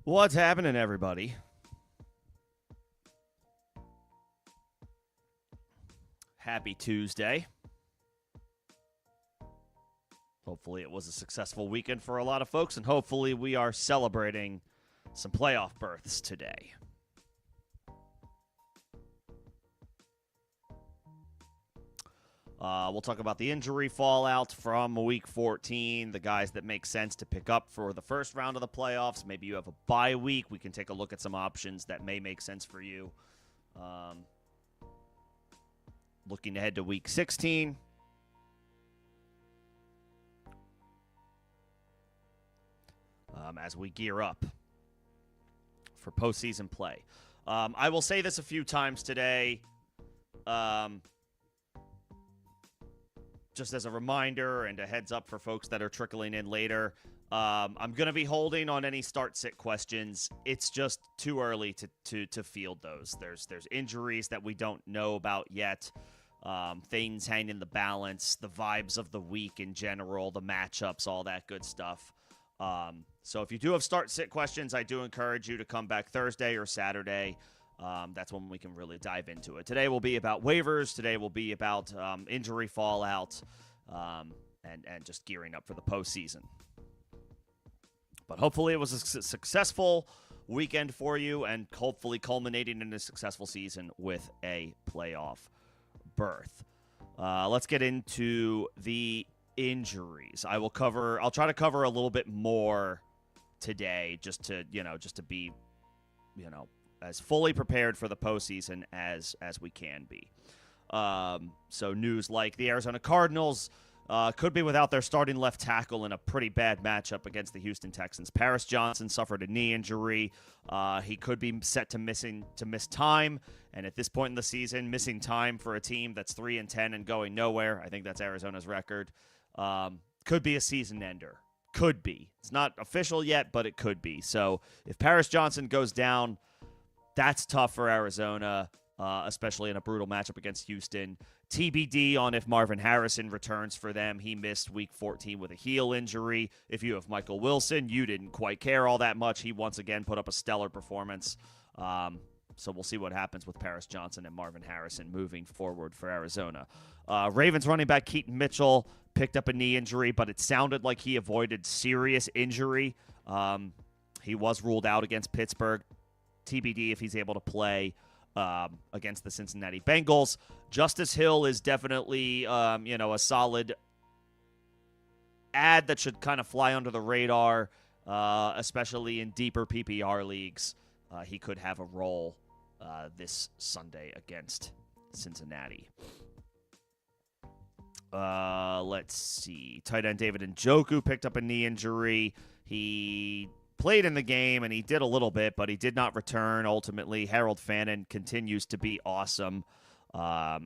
What's happening, everybody? Happy Tuesday. Hopefully, it was a successful weekend for a lot of folks, and hopefully, we are celebrating some playoff berths today. We'll talk about the injury fallout from Week 14, the guys that make sense to pick up for the first round of the playoffs. Maybe you have a bye week. We can take a look at some options that may make sense for you. Looking ahead to Week 16. As we gear up for postseason play. I will say this a few times today. Just as a reminder and a heads up for folks that are trickling in later, I'm going to be holding on any start-sit questions. It's just too early to field those. There's injuries that we don't know about yet. Things hang in the balance, the vibes of the week in general, the matchups, all that good stuff. So if you do have start-sit questions, I do encourage you to come back Thursday or Saturday. That's when we can really dive into it. Today will be about waivers. Today will be about injury fallout and just gearing up for the postseason. But hopefully it was a successful weekend for you and hopefully culminating in a successful season with a playoff berth. Let's get into the injuries. I'll try to cover a little bit more today just to be, as fully prepared for the postseason as we can be. So news like the Arizona Cardinals could be without their starting left tackle in a pretty bad matchup against the Houston Texans. Paris Johnson suffered a knee injury. He could be set to miss time. And at this point in the season, missing time for a team that's 3-10 and going nowhere, I think that's Arizona's record, could be a season ender. Could be. It's not official yet, but it could be. So if Paris Johnson goes down, that's tough for Arizona, especially in a brutal matchup against Houston. TBD on if Marvin Harrison returns for them. He missed Week 14 with a heel injury. If you have Michael Wilson, you didn't quite care all that much. He once again put up a stellar performance. So we'll see what happens with Paris Johnson and Marvin Harrison moving forward for Arizona. Ravens running back Keaton Mitchell picked up a knee injury, but it sounded like he avoided serious injury. He was ruled out against Pittsburgh. TBD if he's able to play against the Cincinnati Bengals. Justice Hill is definitely, a solid ad that should kind of fly under the radar, especially in deeper PPR leagues. He could have a role this Sunday against Cincinnati. Let's see. Tight end David Njoku picked up a knee injury. He played in the game, and he did a little bit, but he did not return ultimately. Harold Fannin continues to be awesome.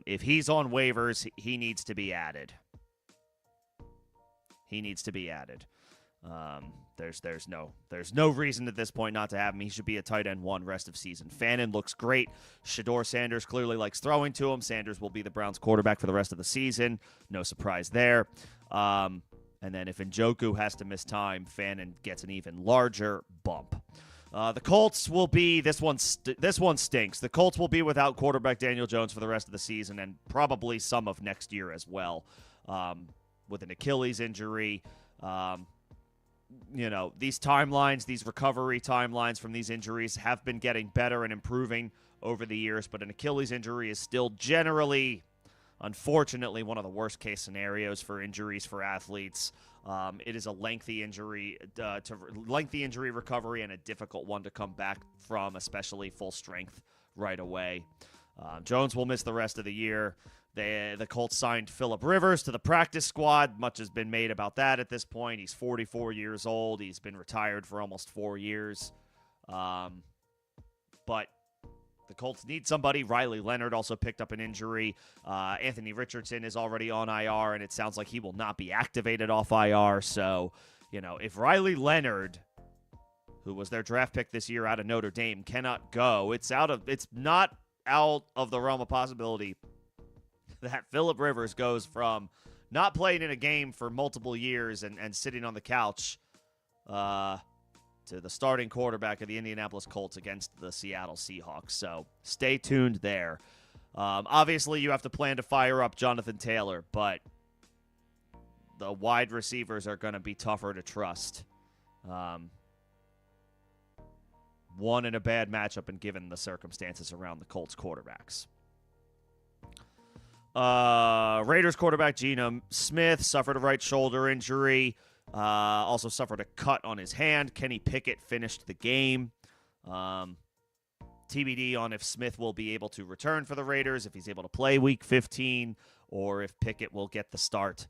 If he's on waivers, he needs to be added. There's no reason at this point not to have him. He should be a tight end one rest of season. Fannin looks great. Shedeur Sanders clearly likes throwing to him. Sanders will be the Browns quarterback for the rest of the season. No surprise there. And then if Njoku has to miss time, Fannin gets an even larger bump. The Colts will be this one stinks. The Colts will be without quarterback Daniel Jones for the rest of the season and probably some of next year as well, with an Achilles injury. These timelines, these recovery timelines from these injuries have been getting better and improving over the years, but an Achilles injury is still generally, unfortunately, one of the worst case scenarios for injuries for athletes. It is a lengthy injury recovery and a difficult one to come back from, especially full strength right away. Jones will miss the rest of the year. The Colts signed Phillip Rivers to the practice squad. Much has been made about that at this point. He's 44 years old. He's been retired for almost 4 years. But the Colts need somebody. Riley Leonard also picked up an injury. Anthony Richardson is already on IR, and it sounds like he will not be activated off IR. So, if Riley Leonard, who was their draft pick this year out of Notre Dame, cannot go, it's not out of the realm of possibility that Phillip Rivers goes from not playing in a game for multiple years and sitting on the couch to the starting quarterback of the Indianapolis Colts against the Seattle Seahawks. So stay tuned there. Obviously, you have to plan to fire up Jonathan Taylor, but the wide receivers are going to be tougher to trust. One in a bad matchup and given the circumstances around the Colts quarterbacks. Raiders quarterback Geno Smith suffered a right shoulder injury. Also suffered a cut on his hand. Kenny Pickett finished the game. TBD on if Smith will be able to return for the Raiders, if he's able to play Week 15, or if Pickett will get the start.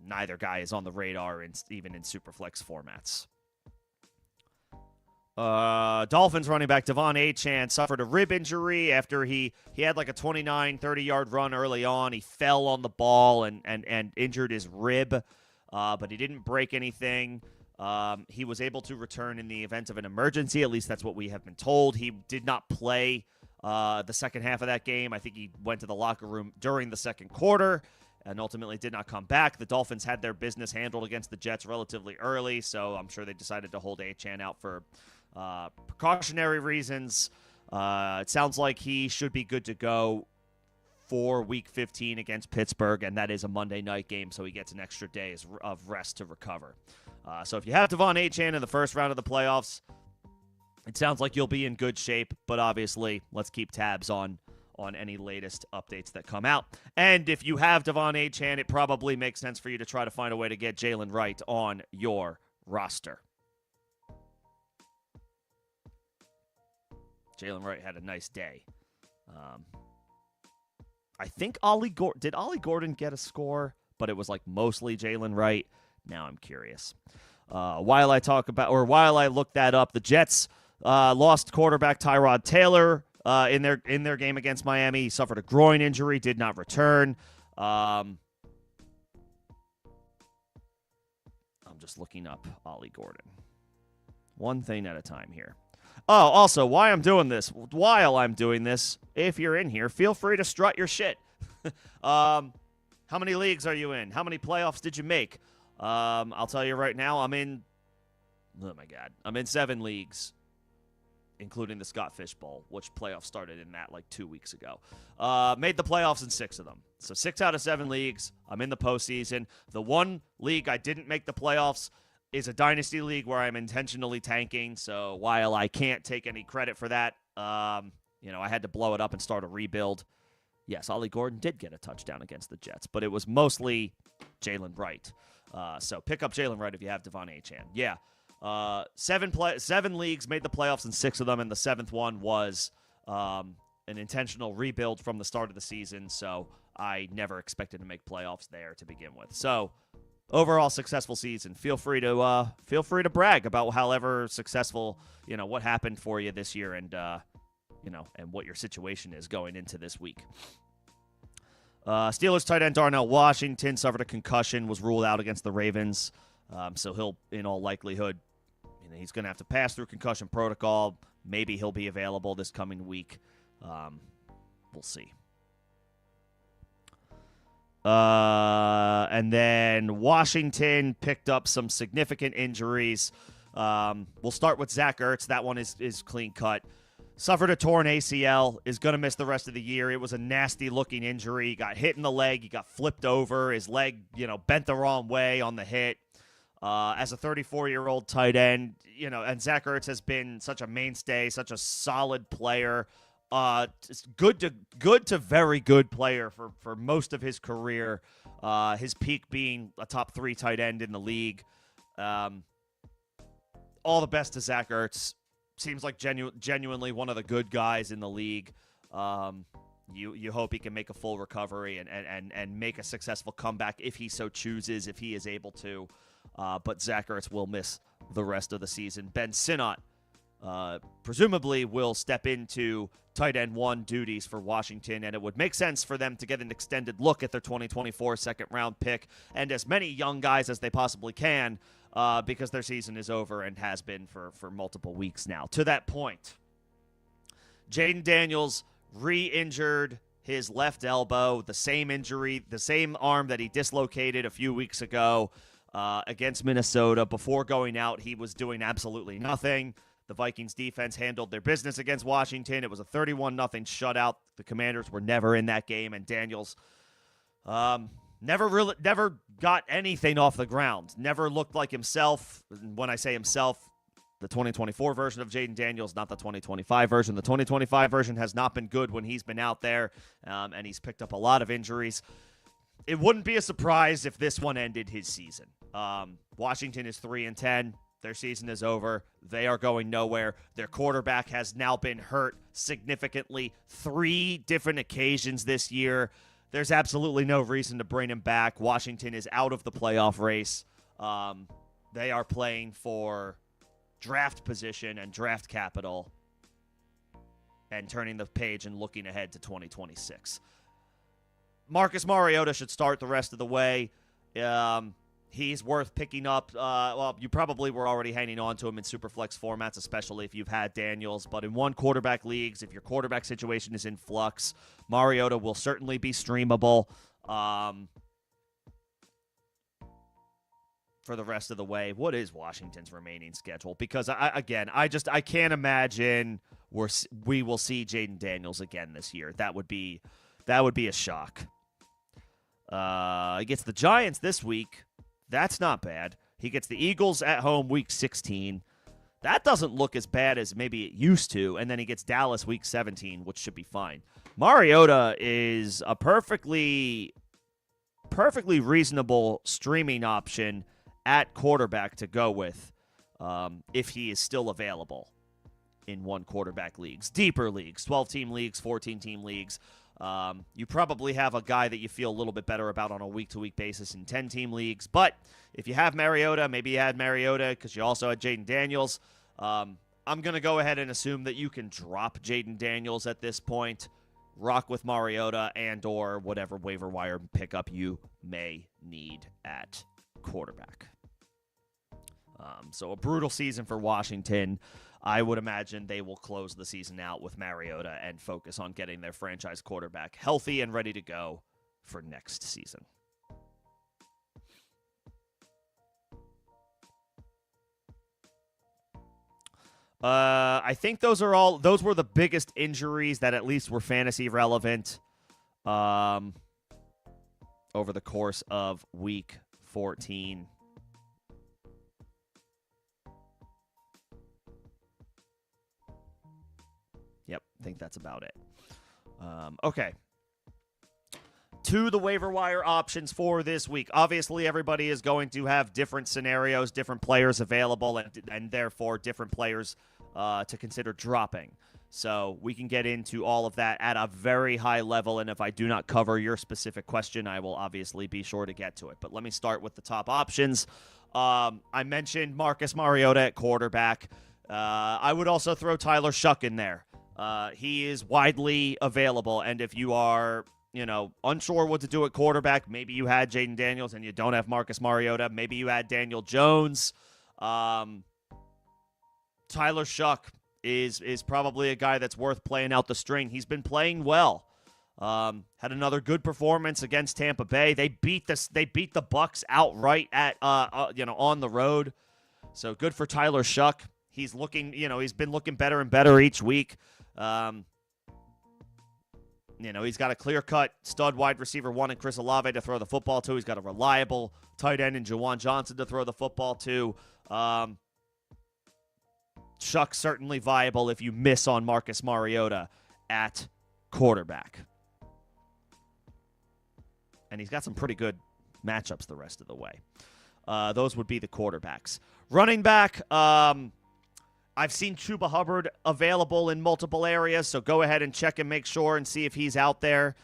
Neither guy is on the radar, even in Superflex formats. Dolphins running back Devon Achane suffered a rib injury after he had like a 29, 30-yard run early on. He fell on the ball and injured his rib, but he didn't break anything. He was able to return in the event of an emergency. At least that's what we have been told. He did not play the second half of that game. I think he went to the locker room during the second quarter and ultimately did not come back. The Dolphins had their business handled against the Jets relatively early, so I'm sure they decided to hold Achane out for precautionary reasons. It sounds like he should be good to go for Week 15 against Pittsburgh, and that is a Monday night game, so he gets an extra day of rest to recover. So if you have Devon Achane in the first round of the playoffs, it sounds like you'll be in good shape, but obviously let's keep tabs on any latest updates that come out. And if you have Devon Achane, it probably makes sense for you to try to find a way to get Jalen Wright on your roster. Jalen Wright had a nice day. I think did Ollie Gordon get a score, but it was like mostly Jalen Wright. Now I'm curious. While I look that up, the Jets lost quarterback Tyrod Taylor in their game against Miami. He suffered a groin injury, did not return. I'm just looking up Ollie Gordon. One thing at a time here. Oh, also, while I'm doing this, if you're in here, feel free to strut your shit. How many leagues are you in? How many playoffs did you make? I'll tell you right now, I'm in 7 leagues, including the Scott Fish Bowl, which playoffs started in that like 2 weeks ago. Made the playoffs in 6 of them. So 6 out of 7 leagues, I'm in the postseason. The one league I didn't make the playoffs is a dynasty league where I'm intentionally tanking. So while I can't take any credit for that, I had to blow it up and start a rebuild. Yes, Ollie Gordon did get a touchdown against the Jets, but it was mostly Jalen Wright. So pick up Jalen Wright if you have Devon Achane. Yeah, 7 leagues made the playoffs in 6 of them, and the 7th one was an intentional rebuild from the start of the season. So I never expected to make playoffs there to begin with. So overall successful season. Feel free to brag about however successful, what happened for you this year and and what your situation is going into this week. Steelers tight end Darnell Washington suffered a concussion, was ruled out against the Ravens. So he'll, in all likelihood, he's going to have to pass through concussion protocol. Maybe he'll be available this coming week. We'll see. And then Washington picked up some significant injuries. We'll start with Zach Ertz. That one is clean cut. Suffered a torn ACL, is going to miss the rest of the year. It was a nasty-looking injury. He got hit in the leg. He got flipped over. His leg, bent the wrong way on the hit. As a 34-year-old tight end, and Zach Ertz has been such a mainstay, such a solid player. It's good to very good player for most of his career. His peak being a top 3 tight end in the league. All the best to Zach Ertz. Seems like genuinely one of the good guys in the league. You hope he can make a full recovery and make a successful comeback if he so chooses, if he is able to. But Zach Ertz will miss the rest of the season. Ben Sinnott presumably will step into tight end 1 duties for Washington, and it would make sense for them to get an extended look at their 2024 second-round pick and as many young guys as they possibly can because their season is over and has been for multiple weeks now. To that point, Jaden Daniels re-injured his left elbow, the same injury, the same arm that he dislocated a few weeks ago. against Minnesota. Before going out, he was doing absolutely nothing. The Vikings defense handled their business against Washington. It was a 31-0 shutout. The Commanders were never in that game, and Daniels never got anything off the ground. Never looked like himself. When I say himself, the 2024 version of Jaden Daniels, not the 2025 version. The 2025 version has not been good when he's been out there, and he's picked up a lot of injuries. It wouldn't be a surprise if this one ended his season. Washington is 3-10. Their season is over. They are going nowhere. Their quarterback has now been hurt significantly 3 different occasions this year. There's absolutely no reason to bring him back. Washington is out of the playoff race. They are playing for draft position and draft capital and turning the page and looking ahead to 2026. Marcus Mariota should start the rest of the way. He's worth picking up. Well, you probably were already hanging on to him in Superflex formats, especially if you've had Daniels. But in one quarterback leagues, if your quarterback situation is in flux, Mariota will certainly be streamable for the rest of the way. What is Washington's remaining schedule? Because, I can't imagine we will see Jaden Daniels again this year. That would be a shock. He gets the Giants this week. That's not bad. He gets the Eagles at home week 16. That doesn't look as bad as maybe it used to. And then he gets Dallas week 17, which should be fine. Mariota is a perfectly reasonable streaming option at quarterback to go with if he is still available in one quarterback leagues. Deeper leagues, 12-team leagues, 14-team leagues. You probably have a guy that you feel a little bit better about on a week-to-week basis in 10-team leagues. But if you have Mariota, maybe you had Mariota because you also had Jaden Daniels. I'm going to go ahead and assume that you can drop Jaden Daniels at this point, rock with Mariota and or whatever waiver wire pickup you may need at quarterback. So a brutal season for Washington. I would imagine they will close the season out with Mariota and focus on getting their franchise quarterback healthy and ready to go for next season. I think those were the biggest injuries that at least were fantasy relevant over the course of week 14. Yep, I think that's about it. Okay. To the waiver wire options for this week. Obviously, everybody is going to have different scenarios, different players available, and therefore different players to consider dropping. So we can get into all of that at a very high level, and if I do not cover your specific question, I will obviously be sure to get to it. But let me start with the top options. I mentioned Marcus Mariota at quarterback. I would also throw Tyler Shuck in there. He is widely available, and if you are, unsure what to do at quarterback, maybe you had Jaden Daniels and you don't have Marcus Mariota, maybe you had Daniel Jones. Tyler Shuck is probably a guy that's worth playing out the string. He's been playing well. Had another good performance against Tampa Bay. They beat the Bucs outright at on the road. So good for Tyler Shuck. He's been looking better and better each week. He's got a clear-cut stud wide receiver one in Chris Olave to throw the football to. He's got a reliable tight end in Juwan Johnson to throw the football to. Shuck's certainly viable if you miss on Marcus Mariota at quarterback. And he's got some pretty good matchups the rest of the way. Those would be the quarterbacks. Running back, I've seen Chuba Hubbard available in multiple areas, so go ahead and check and make sure and see if he's out there.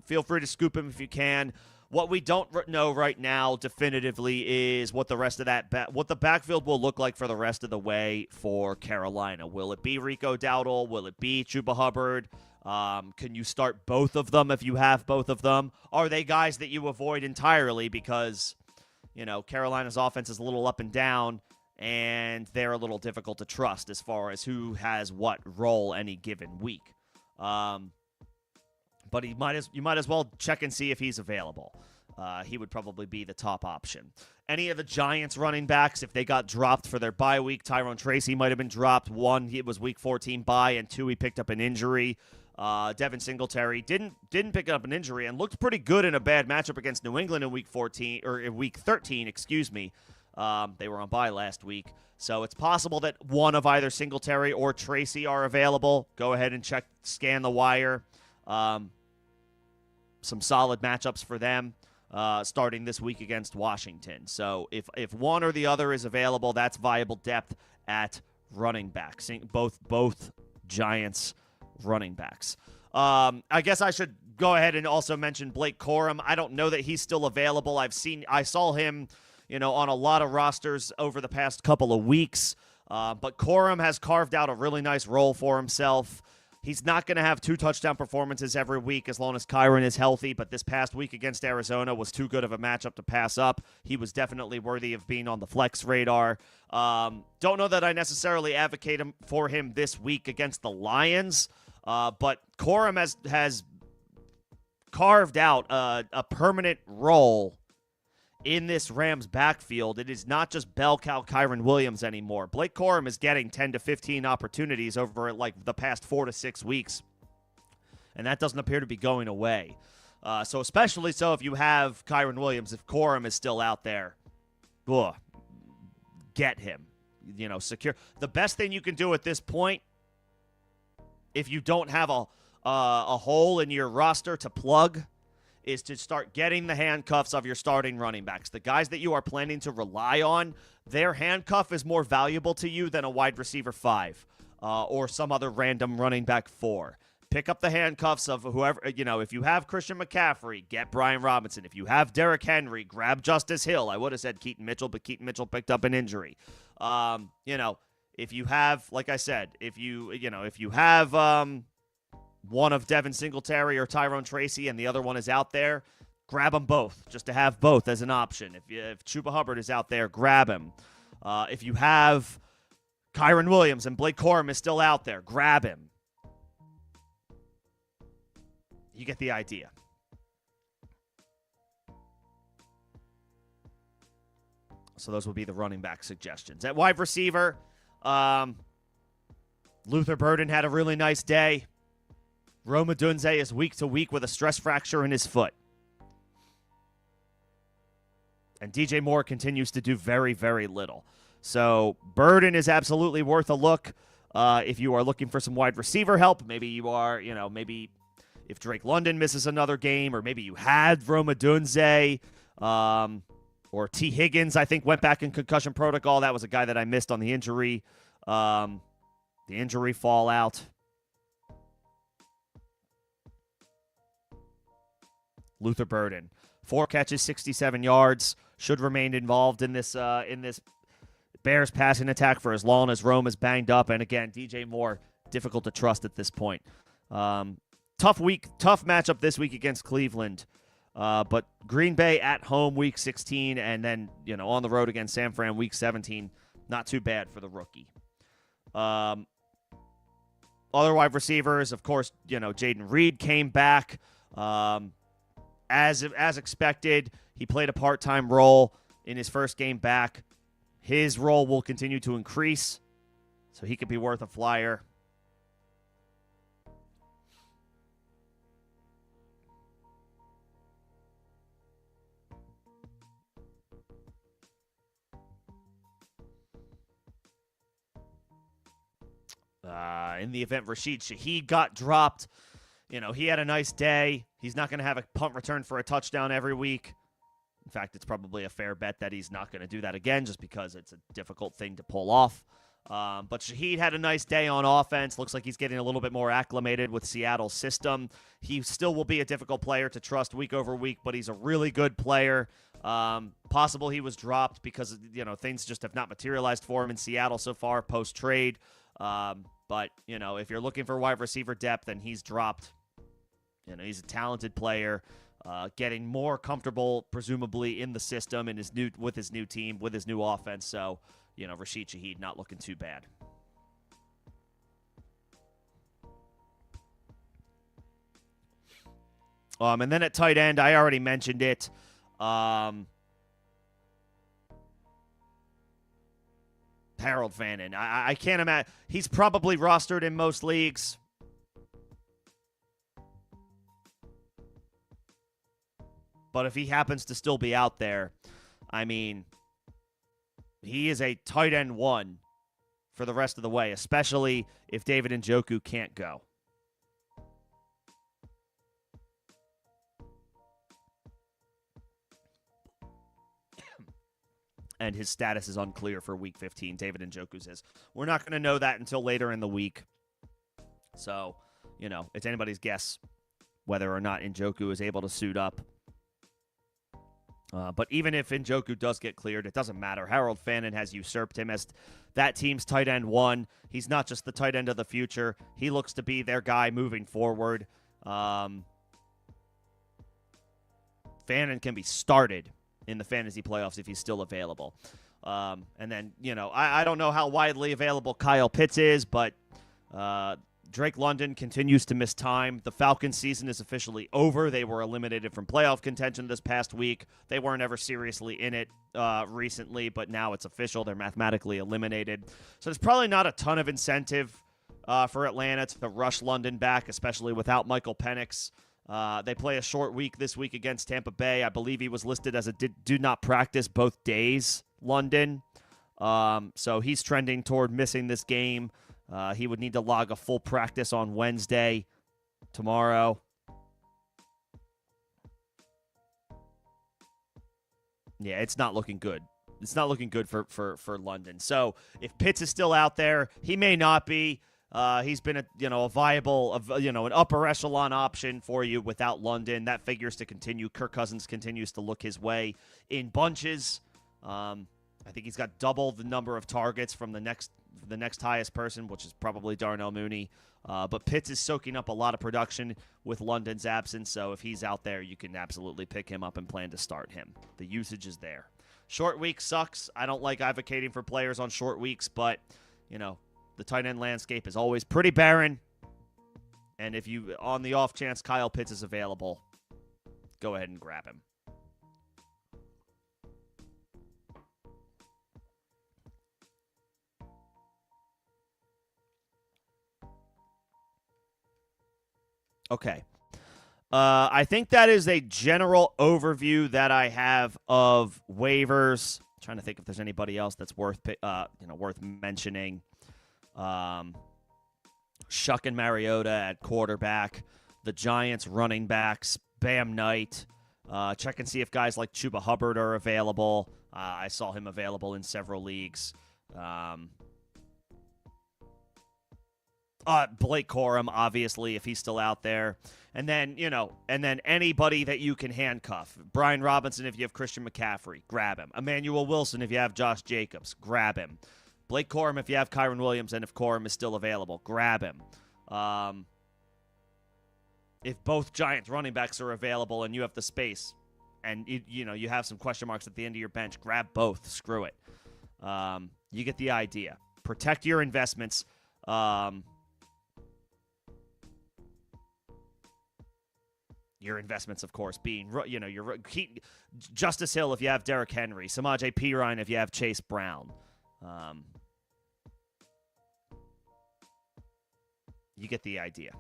Feel free to scoop him if you can. What we don't know right now definitively is what the rest of what the backfield will look like for the rest of the way for Carolina. Will it be Rico Dowdle? Will it be Chuba Hubbard? Can you start both of them if you have both of them? Are they guys that you avoid entirely because, Carolina's offense is a little up and down, and they're a little difficult to trust as far as who has what role any given week. But you might as well check and see if he's available. He would probably be the top option. Any of the Giants running backs, if they got dropped for their bye week, Tyrone Tracy might have been dropped. One, it was week 14 bye, and two, he picked up an injury. Devin Singletary didn't pick up an injury and looked pretty good in a bad matchup against New England in week 14 or in week 13, excuse me. They were on bye last week, so it's possible that one of either Singletary or Tracy are available. Go ahead and scan the wire. Some solid matchups for them. Starting this week against Washington. So if one or the other is available, that's viable depth at running back. Both Giants running backs. I guess I should go ahead and also mention Blake Corum. I don't know that he's still available. I saw him, on a lot of rosters over the past couple of weeks. But Corum has carved out a really nice role for himself. He's not going to have 2 touchdown performances every week as long as Kyren is healthy, but this past week against Arizona was too good of a matchup to pass up. He was definitely worthy of being on the flex radar. Don't know that I necessarily advocate for him this week against the Lions, but Corum has carved out a permanent role in this Rams backfield. It is not just bell cow Kyren Williams anymore. Blake Corum is getting 10 to 15 opportunities over the past 4 to 6 weeks, and that doesn't appear to be going away. So especially so if you have Kyren Williams, if Corum is still out there, get him. Secure. The best thing you can do at this point, if you don't have a hole in your roster to plug, is to start getting the handcuffs of your starting running backs. The guys that you are planning to rely on, their handcuff is more valuable to you than a wide receiver 5 or some other random running back 4. Pick up the handcuffs of whoever, if you have Christian McCaffrey, get Brian Robinson. If you have Derrick Henry, grab Justice Hill. I would have said Keaton Mitchell, but Keaton Mitchell picked up an injury. If you have, like I said, if you have one of Devin Singletary or Tyrone Tracy and the other one is out there, grab them both, just to have both as an option. If Chuba Hubbard is out there, grab him. If you have Kyren Williams and Blake Corum is still out there, grab him. You get the idea. So those would be the running back suggestions. At wide receiver, Luther Burden had a really nice day. Rome Odunze is week to week with a stress fracture in his foot. And DJ Moore continues to do very, very little. So Burden is absolutely worth a look if you are looking for some wide receiver help. Maybe you are, maybe if Drake London misses another game, or maybe you had Rome Odunze, or T. Higgins, I think, went back in concussion protocol. That was a guy that I missed on the injury fallout. Luther Burden, 4 catches, 67 yards, should remain involved in this Bears passing attack for as long as Rome is banged up. And again, DJ Moore, difficult to trust at this point. Tough matchup this week against Cleveland. But Green Bay at home week 16, and then on the road against San Fran week 17. Not too bad for the rookie. Other wide receivers, of course, Jaden Reed came back. As expected, he played a part-time role in his first game back. His role will continue to increase, so he could be worth a flyer. In the event Rashid Shaheed got dropped, he had a nice day. He's not going to have a punt return for a touchdown every week. In fact, it's probably a fair bet that he's not going to do that again just because it's a difficult thing to pull off. But Shaheed had a nice day on offense. Looks like he's getting a little bit more acclimated with Seattle's system. He still will be a difficult player to trust week over week, but he's a really good player. Possible he was dropped because, things just have not materialized for him in Seattle so far post-trade. But, if you're looking for wide receiver depth, then he's dropped. He's a talented player, getting more comfortable, presumably, in the system and with his new team, with his new offense. So, Rashid Shaheed not looking too bad. And then at tight end, I already mentioned it. Harold Fannin. I can't imagine. He's probably rostered in most leagues. But if he happens to still be out there, I mean, he is a tight end 1 for the rest of the way, especially if David Njoku can't go. And his status is unclear for Week 15. David Njoku's is. We're not going to know that until later in the week. So, it's anybody's guess whether or not Njoku is able to suit up. But even if Njoku does get cleared, it doesn't matter. Harold Fannin has usurped him as that team's tight end 1. He's not just the tight end of the future. He looks to be their guy moving forward. Fannin can be started in the fantasy playoffs if he's still available. And then, I don't know how widely available Kyle Pitts is, but Drake London continues to miss time. The Falcons season is officially over. They were eliminated from playoff contention this past week. They weren't ever seriously in it recently, but now it's official. They're mathematically eliminated. So there's probably not a ton of incentive for Atlanta to rush London back, especially without Michael Penix. They play a short week this week against Tampa Bay. I believe he was listed as a do not practice both days, London. So he's trending toward missing this game. He would need to log a full practice on Wednesday, tomorrow. Yeah, it's not looking good. It's not looking good for London. So if Pitts is still out there, he may not be. He's been a viable, an upper echelon option for you without London. That figures to continue. Kirk Cousins continues to look his way in bunches. I think he's got double the number of targets from the next highest person, which is probably Darnell Mooney. But Pitts is soaking up a lot of production with London's absence, so if he's out there, you can absolutely pick him up and plan to start him. The usage is there. Short week sucks. I don't like advocating for players on short weeks, but, the tight end landscape is always pretty barren. And if you, on the off chance Kyle Pitts is available, go ahead and grab him. Okay. I think that is a general overview that I have of waivers. I'm trying to think if there's anybody else that's worth mentioning. Shuck and Mariota at quarterback. The Giants running backs. Bam Knight. Check and see if guys like Chuba Hubbard are available. I saw him available in several leagues. Blake Corum, obviously, if he's still out there. And then, anybody that you can handcuff. Brian Robinson, if you have Christian McCaffrey, grab him. Emmanuel Wilson, if you have Josh Jacobs, grab him. Blake Corum, if you have Kyron Williams, and if Corum is still available, grab him. If both Giants running backs are available and you have the space, and you have some question marks at the end of your bench, grab both. Screw it. You get the idea. Protect your investments. Your investments, of course, being, your Justice Hill if you have Derrick Henry, Samaje Perine if you have Chase Brown. You get the idea.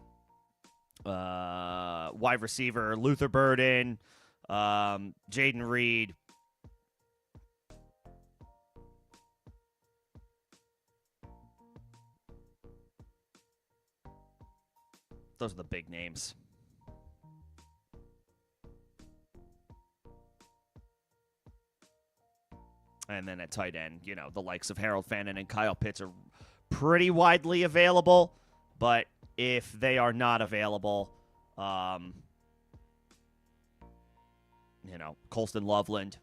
Wide receiver, Luther Burden, Jaden Reed. Those are the big names. And then at tight end, the likes of Harold Fannin and Kyle Pitts are pretty widely available. But if they are not available, Colston Loveland,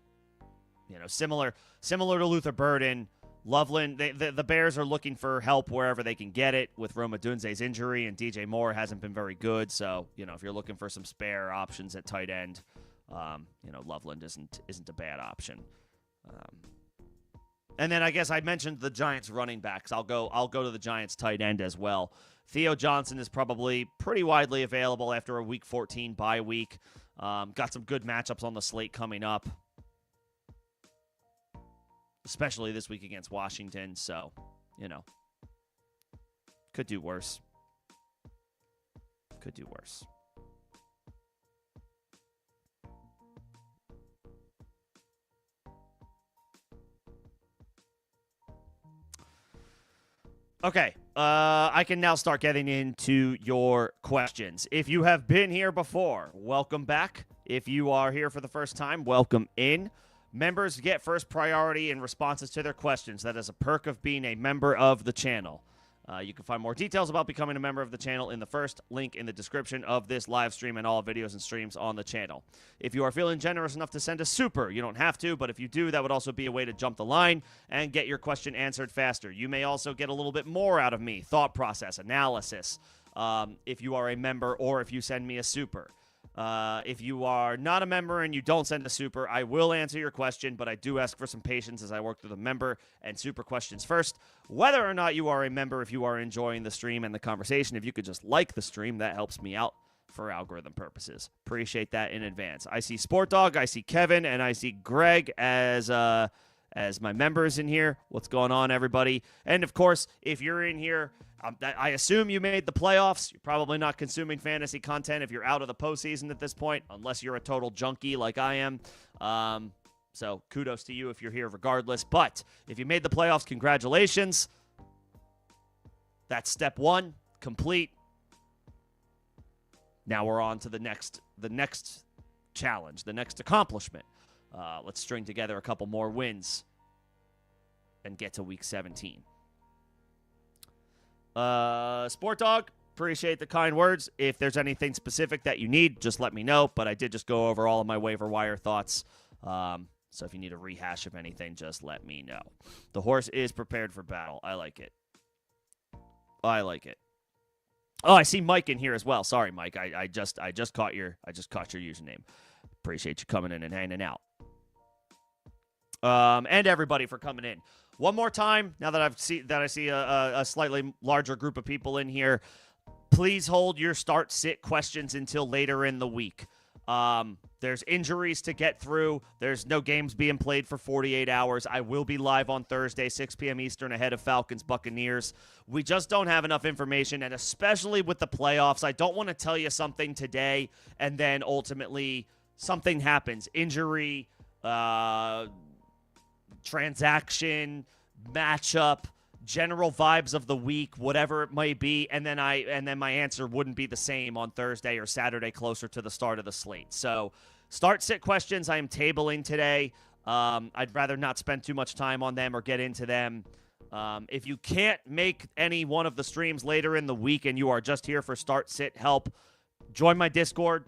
similar to Luther Burden, Loveland, the Bears are looking for help wherever they can get it with Rome Odunze's injury, and DJ Moore hasn't been very good. So, if you're looking for some spare options at tight end, Loveland isn't a bad option. And then I guess I mentioned the Giants running backs. I'll go to the Giants tight end as well. Theo Johnson is probably pretty widely available after a Week 14 bye week. Got some good matchups on the slate coming up. especially this week against Washington. So, could do worse. Could do worse. Okay, I can now start getting into your questions. If you have been here before, welcome back. If you are here for the first time, welcome in. Members get first priority in responses to their questions. That is a perk of being a member of the channel. You can find more details about becoming a member of the channel in the first link in the description of this live stream and all videos and streams on the channel. If you are feeling generous enough to send a super, you don't have to, but if you do, that would also be a way to jump the line and get your question answered faster. You may also get a little bit more out of me, thought process, analysis, if you are a member or if you send me a super. If you are not a member and you don't send a super, I will answer your question, but I do ask for some patience as I work through the member and super questions first. Whether or not you are a member, if you are enjoying the stream and the conversation, if you could just like the stream, that helps me out for algorithm purposes. Appreciate that in advance. I see Sport Dog, I see Kevin, and I see Greg as my members in here. What's going on, everybody? And, of course, if you're in here, I assume you made the playoffs. You're probably not consuming fantasy content if you're out of the postseason at this point, unless you're a total junkie like I am. So kudos to you if you're here regardless. But if you made the playoffs, congratulations. That's step one, complete. Now we're on to the next challenge, the next accomplishment. Let's string together a couple more wins and get to week 17. Sport Dog, appreciate the kind words. If there's anything specific that you need, just let me know. But I did just go over all of my waiver wire thoughts. So if you need a rehash of anything, just let me know. The horse is prepared for battle. I like it. Oh, I see Mike in here as well. Sorry, Mike. I just caught your username. Appreciate you coming in and hanging out. And everybody for coming in. One more time, now that I see a slightly larger group of people in here, please hold your start-sit questions until later in the week. There's injuries to get through. There's no games being played for 48 hours. I will be live on Thursday, 6 p.m. Eastern, ahead of Falcons-Buccaneers. We just don't have enough information, and especially with the playoffs, I don't want to tell you something today and then ultimately something happens. Injury, transaction, matchup, general vibes of the week, whatever it may be, and then my answer wouldn't be the same on Thursday or Saturday closer to the start of the slate. So start-sit questions I am tabling today. I'd rather not spend too much time on them or get into them. If you can't make any one of the streams later in the week and you are just here for start-sit help, join my Discord,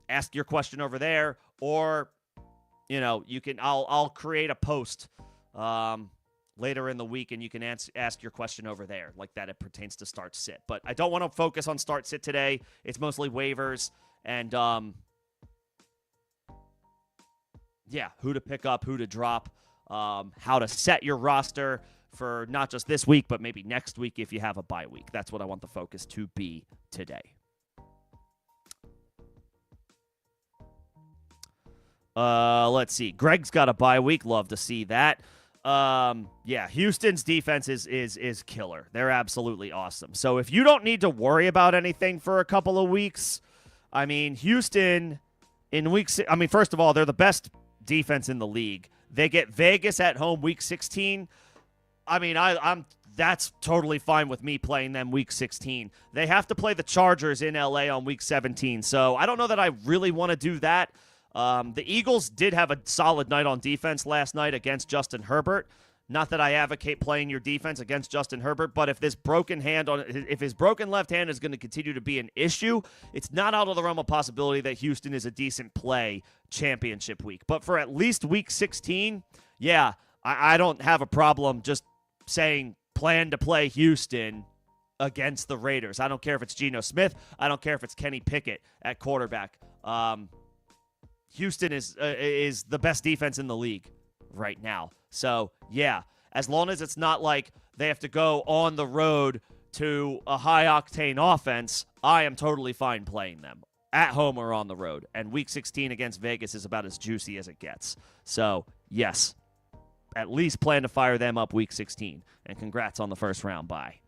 ask your question over there, or you can. I'll create a post later in the week, and you can ask your question over there, like that it pertains to start-sit. But I don't want to focus on start-sit today. It's mostly waivers and who to pick up, who to drop, how to set your roster for not just this week, but maybe next week if you have a bye week. That's what I want the focus to be today. Let's see. Greg's got a bye week. Love to see that. Houston's defense is killer. They're absolutely awesome. So if you don't need to worry about anything for a couple of weeks, I mean, Houston in week 6, I mean, first of all, they're the best defense in the league. They get Vegas at home week 16. I mean, that's totally fine with me playing them week 16. They have to play the Chargers in LA on week 17. So I don't know that I really want to do that. The Eagles did have a solid night on defense last night against Justin Herbert. Not that I advocate playing your defense against Justin Herbert, but if his broken left hand is going to continue to be an issue, it's not out of the realm of possibility that Houston is a decent play championship week. But for at least week 16, I don't have a problem just saying plan to play Houston against the Raiders. I don't care if it's Geno Smith. I don't care if it's Kenny Pickett at quarterback. Houston is the best defense in the league right now. So, as long as it's not like they have to go on the road to a high-octane offense, I am totally fine playing them at home or on the road. And Week 16 against Vegas is about as juicy as it gets. So, yes. at least plan to fire them up Week 16. And congrats on the first round bye.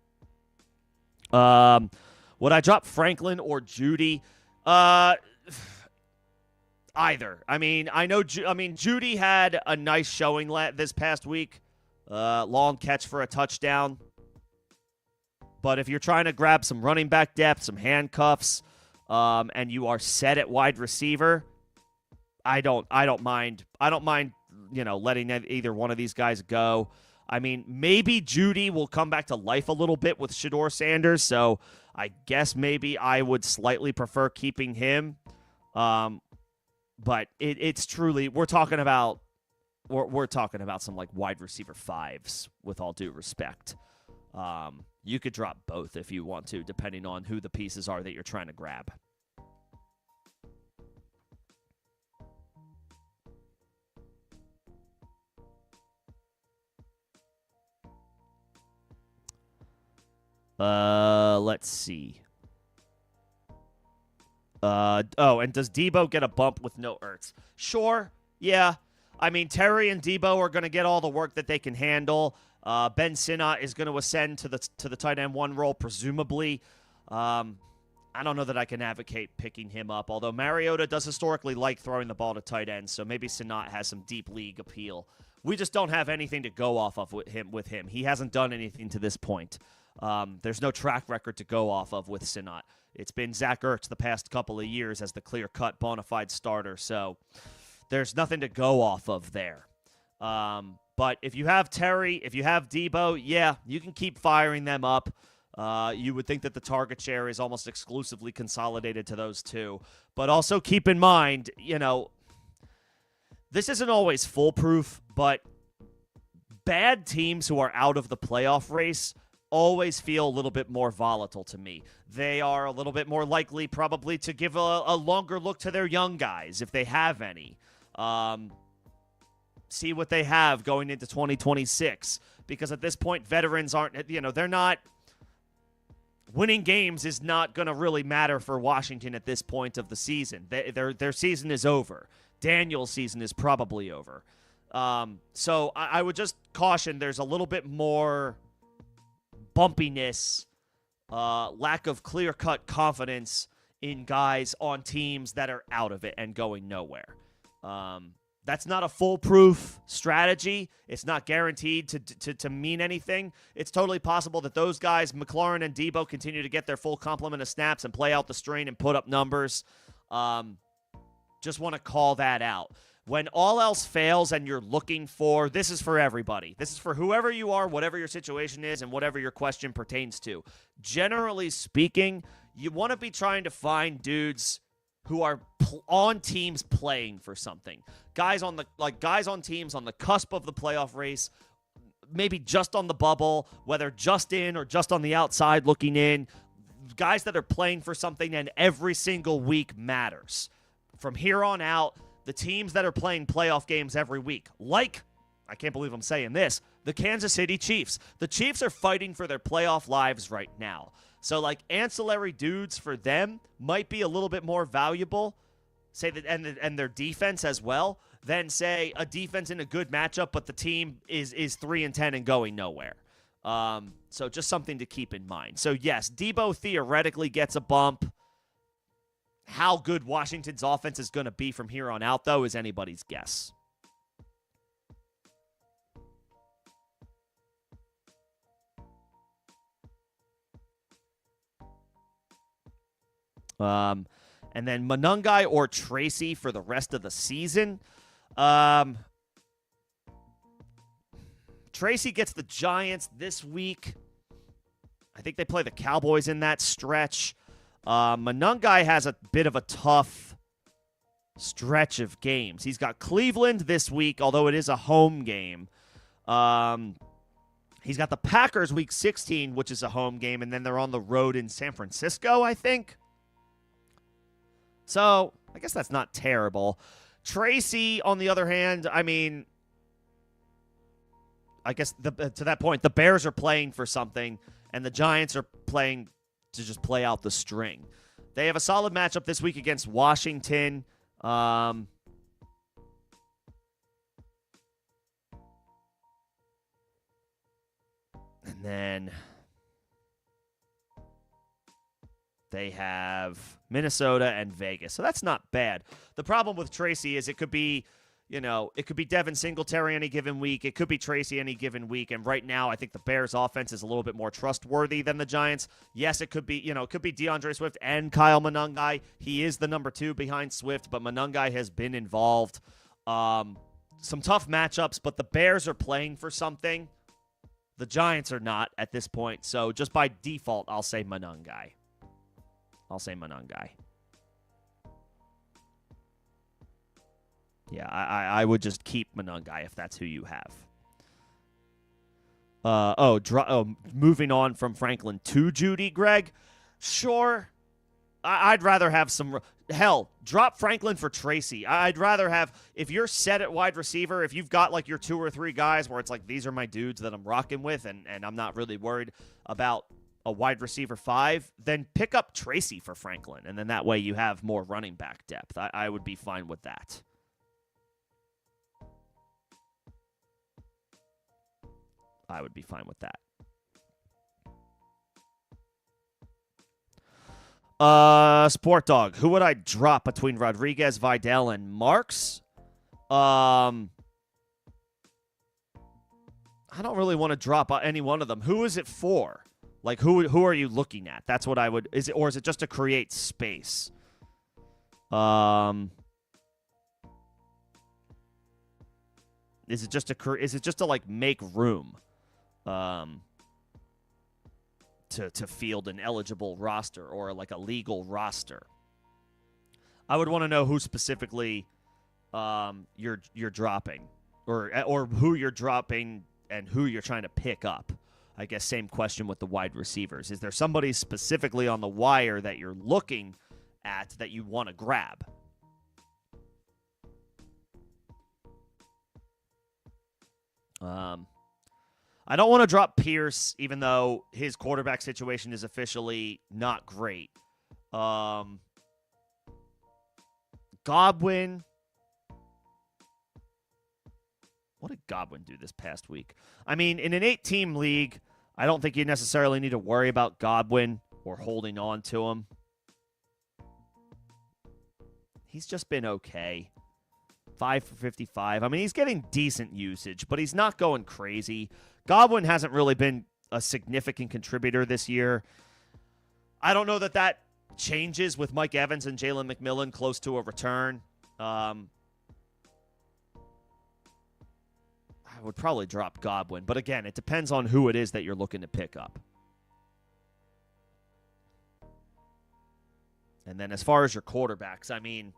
Would I drop Franklin or Judy? Either. I mean, Judy had a nice showing this past week. Long catch for a touchdown. But if you're trying to grab some running back depth, some handcuffs, and you are set at wide receiver, I don't mind, letting either one of these guys go. I mean, maybe Judy will come back to life a little bit with Shedeur Sanders, so I guess maybe I would slightly prefer keeping him. But it's truly, we're talking about some like wide receiver fives, with all due respect. You could drop both if you want to, depending on who the pieces are that you're trying to grab. Let's see. And does Debo get a bump with no Ertz? Sure. Yeah. I mean, Terry and Debo are going to get all the work that they can handle. Ben Sinnott is going to ascend to the tight end 1 role, presumably. I don't know that I can advocate picking him up, although Mariota does historically like throwing the ball to tight ends, so maybe Sinnott has some deep league appeal. We just don't have anything to go off of with him. He hasn't done anything to this point. There's no track record to go off of with Sinnott. It's been Zach Ertz the past couple of years as the clear-cut bona fide starter, so there's nothing to go off of there. But if you have Terry, if you have Debo, yeah, you can keep firing them up. You would think that the target share is almost exclusively consolidated to those two. But also keep in mind, this isn't always foolproof, but bad teams who are out of the playoff race always feel a little bit more volatile to me. They are a little bit more likely probably to give a longer look to their young guys, if they have any. See what they have going into 2026. Because at this point, veterans aren't, they're not, winning games is not going to really matter for Washington at this point of the season. Their season is over. Daniel's season is probably over. So I would just caution there's a little bit more bumpiness, lack of clear-cut confidence in guys on teams that are out of it and going nowhere. That's not a foolproof strategy. It's not guaranteed to mean anything. It's totally possible that those guys, McLaurin and Debo, continue to get their full complement of snaps and play out the strain and put up numbers. Just want to call that out. When all else fails and you're looking for, this is for everybody. This is for whoever you are, whatever your situation is, and whatever your question pertains to. Generally speaking, you want to be trying to find dudes who are on teams playing for something. Guys on teams on the cusp of the playoff race, maybe just on the bubble, whether just in or just on the outside looking in. Guys that are playing for something, and every single week matters. From here on out, the teams that are playing playoff games every week, like, I can't believe I'm saying this, the Kansas City Chiefs. The Chiefs are fighting for their playoff lives right now. So, ancillary dudes for them might be a little bit more valuable, say that, and their defense as well, than, say, a defense in a good matchup, but the team is 3-10 and going nowhere. So just something to keep in mind. So, yes, Debo theoretically gets a bump. How good Washington's offense is going to be from here on out, though, is anybody's guess. And then Monangai or Tracy for the rest of the season. Tracy gets the Giants this week. I think they play the Cowboys in that stretch. Monangai has a bit of a tough stretch of games. He's got Cleveland this week, although it is a home game. He's got the Packers week 16, which is a home game, and then they're on the road in San Francisco, I think. So, I guess that's not terrible. Tracy, on the other hand, I mean, I guess to that point, the Bears are playing for something, and the Giants are playing to just play out the string. They have a solid matchup this week against Washington. then they have Minnesota and Vegas. So that's not bad. The problem with Tracy is it could be, it could be Devin Singletary any given week. It could be Tracy any given week. And right now, I think the Bears' offense is a little bit more trustworthy than the Giants. Yes, it could be, it could be DeAndre Swift and Kyle Monangai. He is the number 2 behind Swift, but Monangai has been involved. Some tough matchups, but the Bears are playing for something. The Giants are not at this point. So just by default, I'll say Monangai. Yeah, I would just keep Monangai if that's who you have. Moving on from Franklin to Judy, Greg. Sure. I'd rather have some. Hell, drop Franklin for Tracy. I'd rather have, if you're set at wide receiver, if you've got like your 2 or 3 guys where it's like, these are my dudes that I'm rocking with, and I'm not really worried about a wide receiver 5, then pick up Tracy for Franklin. And then that way you have more running back depth. I would be fine with that. I would be fine with that. Sport Dog. Who would I drop between Rodriguez, Vidal, and Marks? I don't really want to drop any one of them. Who is it for? Like, who are you looking at? That's what I would. Is it just to create space? Is it just to like make room? To field an eligible roster or like a legal roster. I would want to know who specifically you're dropping, or who you're dropping and who you're trying to pick up. I guess same question with the wide receivers. Is there somebody specifically on the wire that you're looking at that you want to grab? I don't want to drop Pierce, even though his quarterback situation is officially not great. Godwin. What did Godwin do this past week? I mean, in an 8-team league, I don't think you necessarily need to worry about Godwin or holding on to him. He's just been okay. 5 for 55. I mean, he's getting decent usage, but he's not going crazy. Godwin hasn't really been a significant contributor this year. I don't know that changes with Mike Evans and Jalen McMillan close to a return. I would probably drop Godwin, but again, it depends on who it is that you're looking to pick up. And then as far as your quarterbacks, I mean,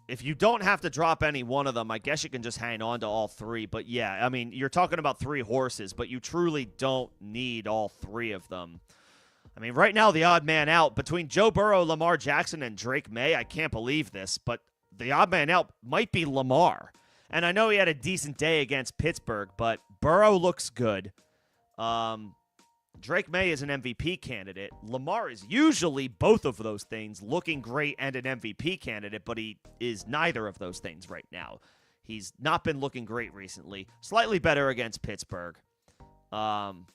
if you don't have to drop any one of them, I guess you can just hang on to all 3. But yeah, I mean, you're talking about 3 horses, but you truly don't need all 3 of them. I mean, right now, the odd man out between Joe Burrow, Lamar Jackson, and Drake May, I can't believe this, but the odd man out might be Lamar. And I know he had a decent day against Pittsburgh, but Burrow looks good. Drake May is an MVP candidate. Lamar is usually both of those things, looking great and an MVP candidate, but he is neither of those things right now. He's not been looking great recently. Slightly better against Pittsburgh. And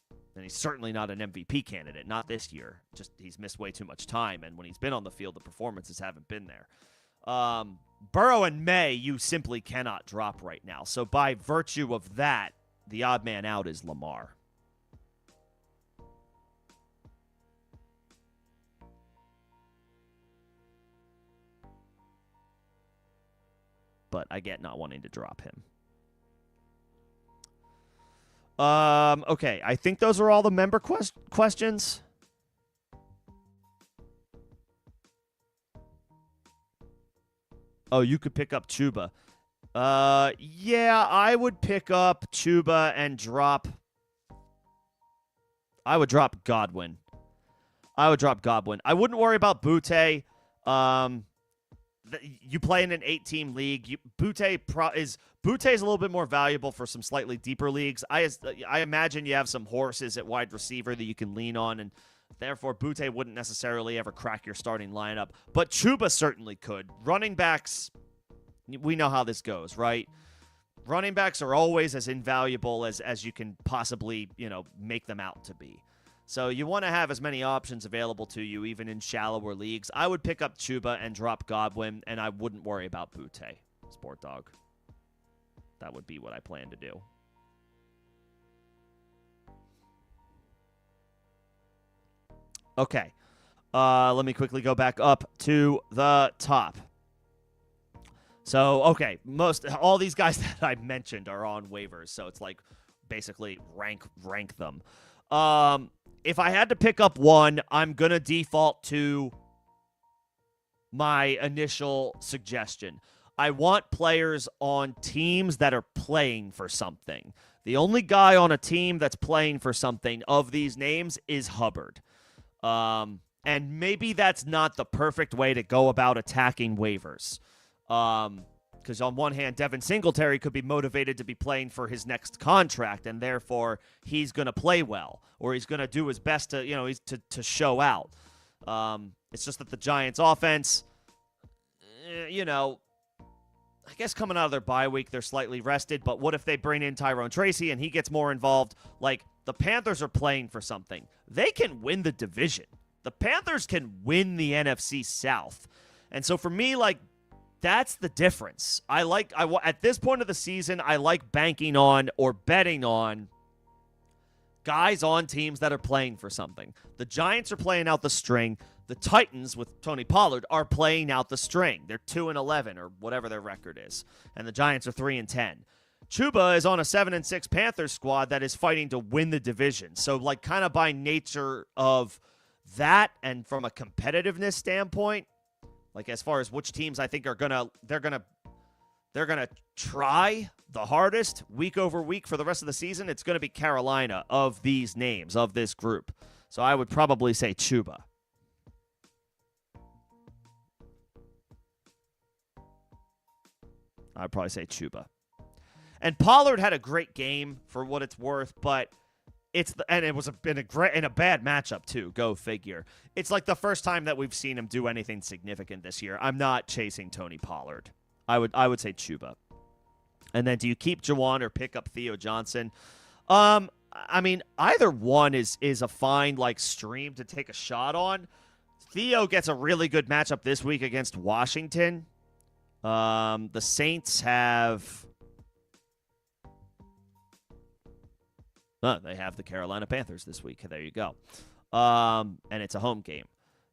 he's certainly not an MVP candidate. Not this year. Just he's missed way too much time, and when he's been on the field, the performances haven't been there. Burrow and May, you simply cannot drop right now. So by virtue of that, the odd man out is Lamar. But I get not wanting to drop him. Okay, I think those are all the member questions. Oh, you could pick up Chuba. Yeah, I would pick up Chuba and drop. I would drop Godwin. I wouldn't worry about Butte. You play in an 8-team league. Butte is a little bit more valuable for some slightly deeper leagues. I imagine you have some horses at wide receiver that you can lean on, and therefore Butte wouldn't necessarily ever crack your starting lineup. But Chuba certainly could. Running backs, we know how this goes, right? running backs are always as invaluable as you can possibly, make them out to be. So you want to have as many options available to you, even in shallower leagues. I would pick up Chuba and drop Godwin, and I wouldn't worry about Butte, Sport Dog. That would be what I plan to do. Okay. Let me quickly go back up to the top. So, okay, all these guys that I mentioned are on waivers, so it's like basically rank them. If I had to pick up one, I'm going to default to my initial suggestion. I want players on teams that are playing for something. The only guy on a team that's playing for something of these names is Hubbard. And maybe that's not the perfect way to go about attacking waivers. Because on one hand, Devin Singletary could be motivated to be playing for his next contract, and therefore he's going to play well, or he's going to do his best to, to show out. It's just that the Giants' offense, I guess coming out of their bye week, they're slightly rested, but what if they bring in Tyrone Tracy and he gets more involved? Like, the Panthers are playing for something. They can win the division. The Panthers can win the NFC South. And so for me, like, that's the difference. At this point of the season, I like banking on or betting on guys on teams that are playing for something. The Giants are playing out the string. The Titans, with Tony Pollard, are playing out the string. They're 2-11 or whatever their record is. And the Giants are 3-10. Chuba is on a 7-6 Panthers squad that is fighting to win the division. So, like, kind of by nature of that and from a competitiveness standpoint, like as far as which teams I think they're gonna try the hardest week over week for the rest of the season, it's gonna be Carolina of these names, of this group. So I would probably say Chuba. I'd probably say Chuba. And Pollard had a great game for what it's worth, but it was in a bad matchup too. Go figure. It's like the first time that we've seen him do anything significant this year. I'm not chasing Tony Pollard. I would say Chuba. And then do you keep Juwan or pick up Theo Johnson? I mean, either one is a fine like stream to take a shot on. Theo gets a really good matchup this week against Washington. The Saints have they have the Carolina Panthers this week. There you go. And it's a home game.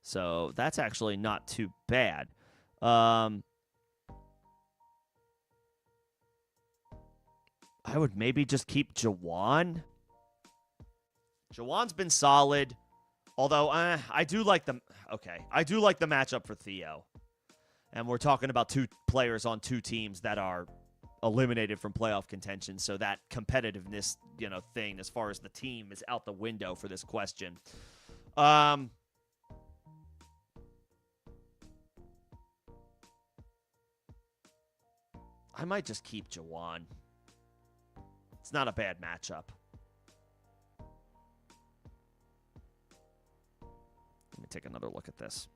So that's actually not too bad. I would maybe just keep Juwan. Juwan's been solid. Although, I do like the matchup for Theo. And we're talking about two players on two teams that are eliminated from playoff contention. So that competitiveness, thing as far as the team is out the window for this question. I might just keep Juwan. It's not a bad matchup. Let me take another look at this.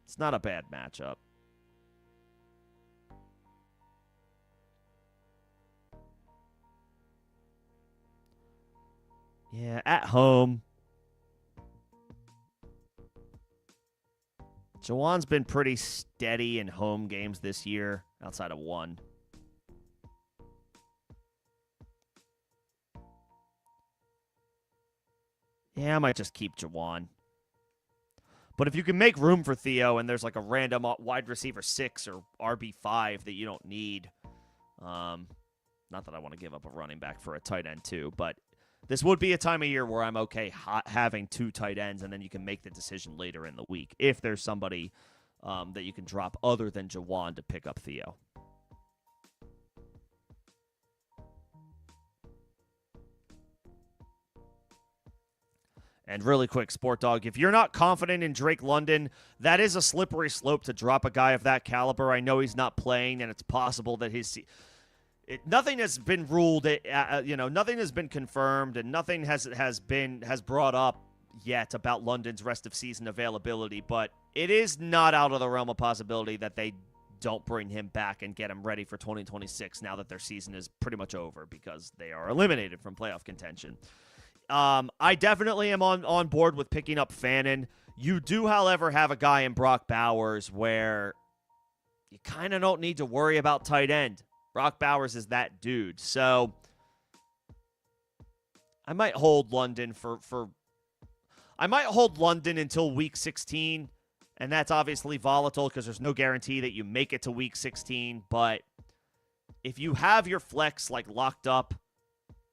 It's not a bad matchup. Yeah, at home. Juwan's been pretty steady in home games this year, outside of one. Yeah, I might just keep Juwan. But if you can make room for Theo and there's like a random wide receiver 6 or RB5 that you don't need, not that I want to give up a running back for a tight end too, but this would be a time of year where I'm okay having two tight ends, and then you can make the decision later in the week if there's somebody that you can drop other than Juwan to pick up Theo. And really quick, Sport Dog, if you're not confident in Drake London, that is a slippery slope to drop a guy of that caliber. I know he's not playing, and it's possible that nothing has been ruled, nothing has been confirmed, and nothing has brought up yet about London's rest of season availability. But it is not out of the realm of possibility that they don't bring him back and get him ready for 2026 now that their season is pretty much over because they are eliminated from playoff contention. I definitely am on board with picking up Fannin. You do, however, have a guy in Brock Bowers where you kind of don't need to worry about tight end. Brock Bowers is that dude. So I might hold London I might hold London until week 16, and that's obviously volatile because there's no guarantee that you make it to week 16. But if you have your flex like locked up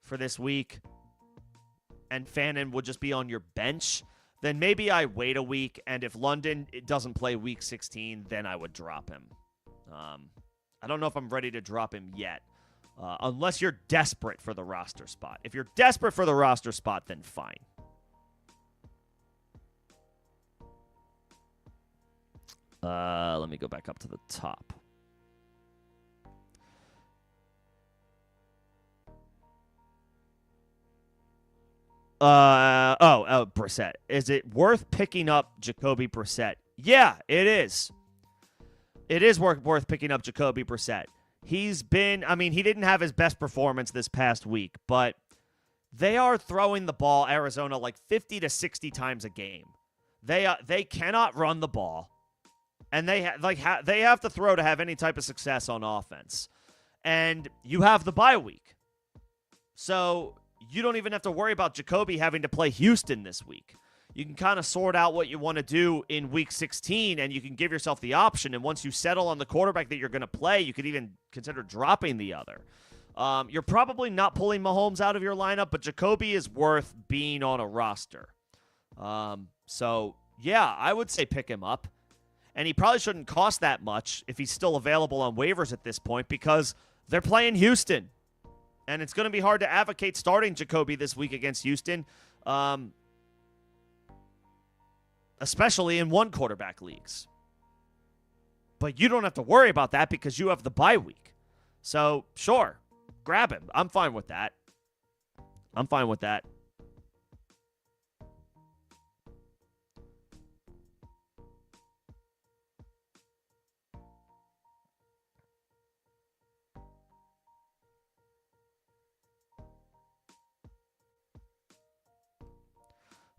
for this week and Fannin would just be on your bench, then maybe I wait a week, and if London doesn't play week 16, then I would drop him. I don't know if I'm ready to drop him yet, unless you're desperate for the roster spot. If you're desperate for the roster spot, then fine. Let me go back up to the top. Brissett. Is it worth picking up Jacoby Brissett? Yeah, it is. It is worth picking up Jacoby Brissett. He didn't have his best performance this past week, but they are throwing the ball, Arizona, like 50 to 60 times a game. They cannot run the ball, and they have to throw to have any type of success on offense. And you have the bye week. So you don't even have to worry about Jacoby having to play Houston this week. You can kind of sort out what you want to do in week 16, and you can give yourself the option. And once you settle on the quarterback that you're going to play, you could even consider dropping the other. You're probably not pulling Mahomes out of your lineup, but Jacoby is worth being on a roster. So, yeah, I would say pick him up. And he probably shouldn't cost that much if he's still available on waivers at this point because they're playing Houston. And it's going to be hard to advocate starting Jacoby this week against Houston, especially in one quarterback leagues. But you don't have to worry about that because you have the bye week. So, sure, grab him. I'm fine with that.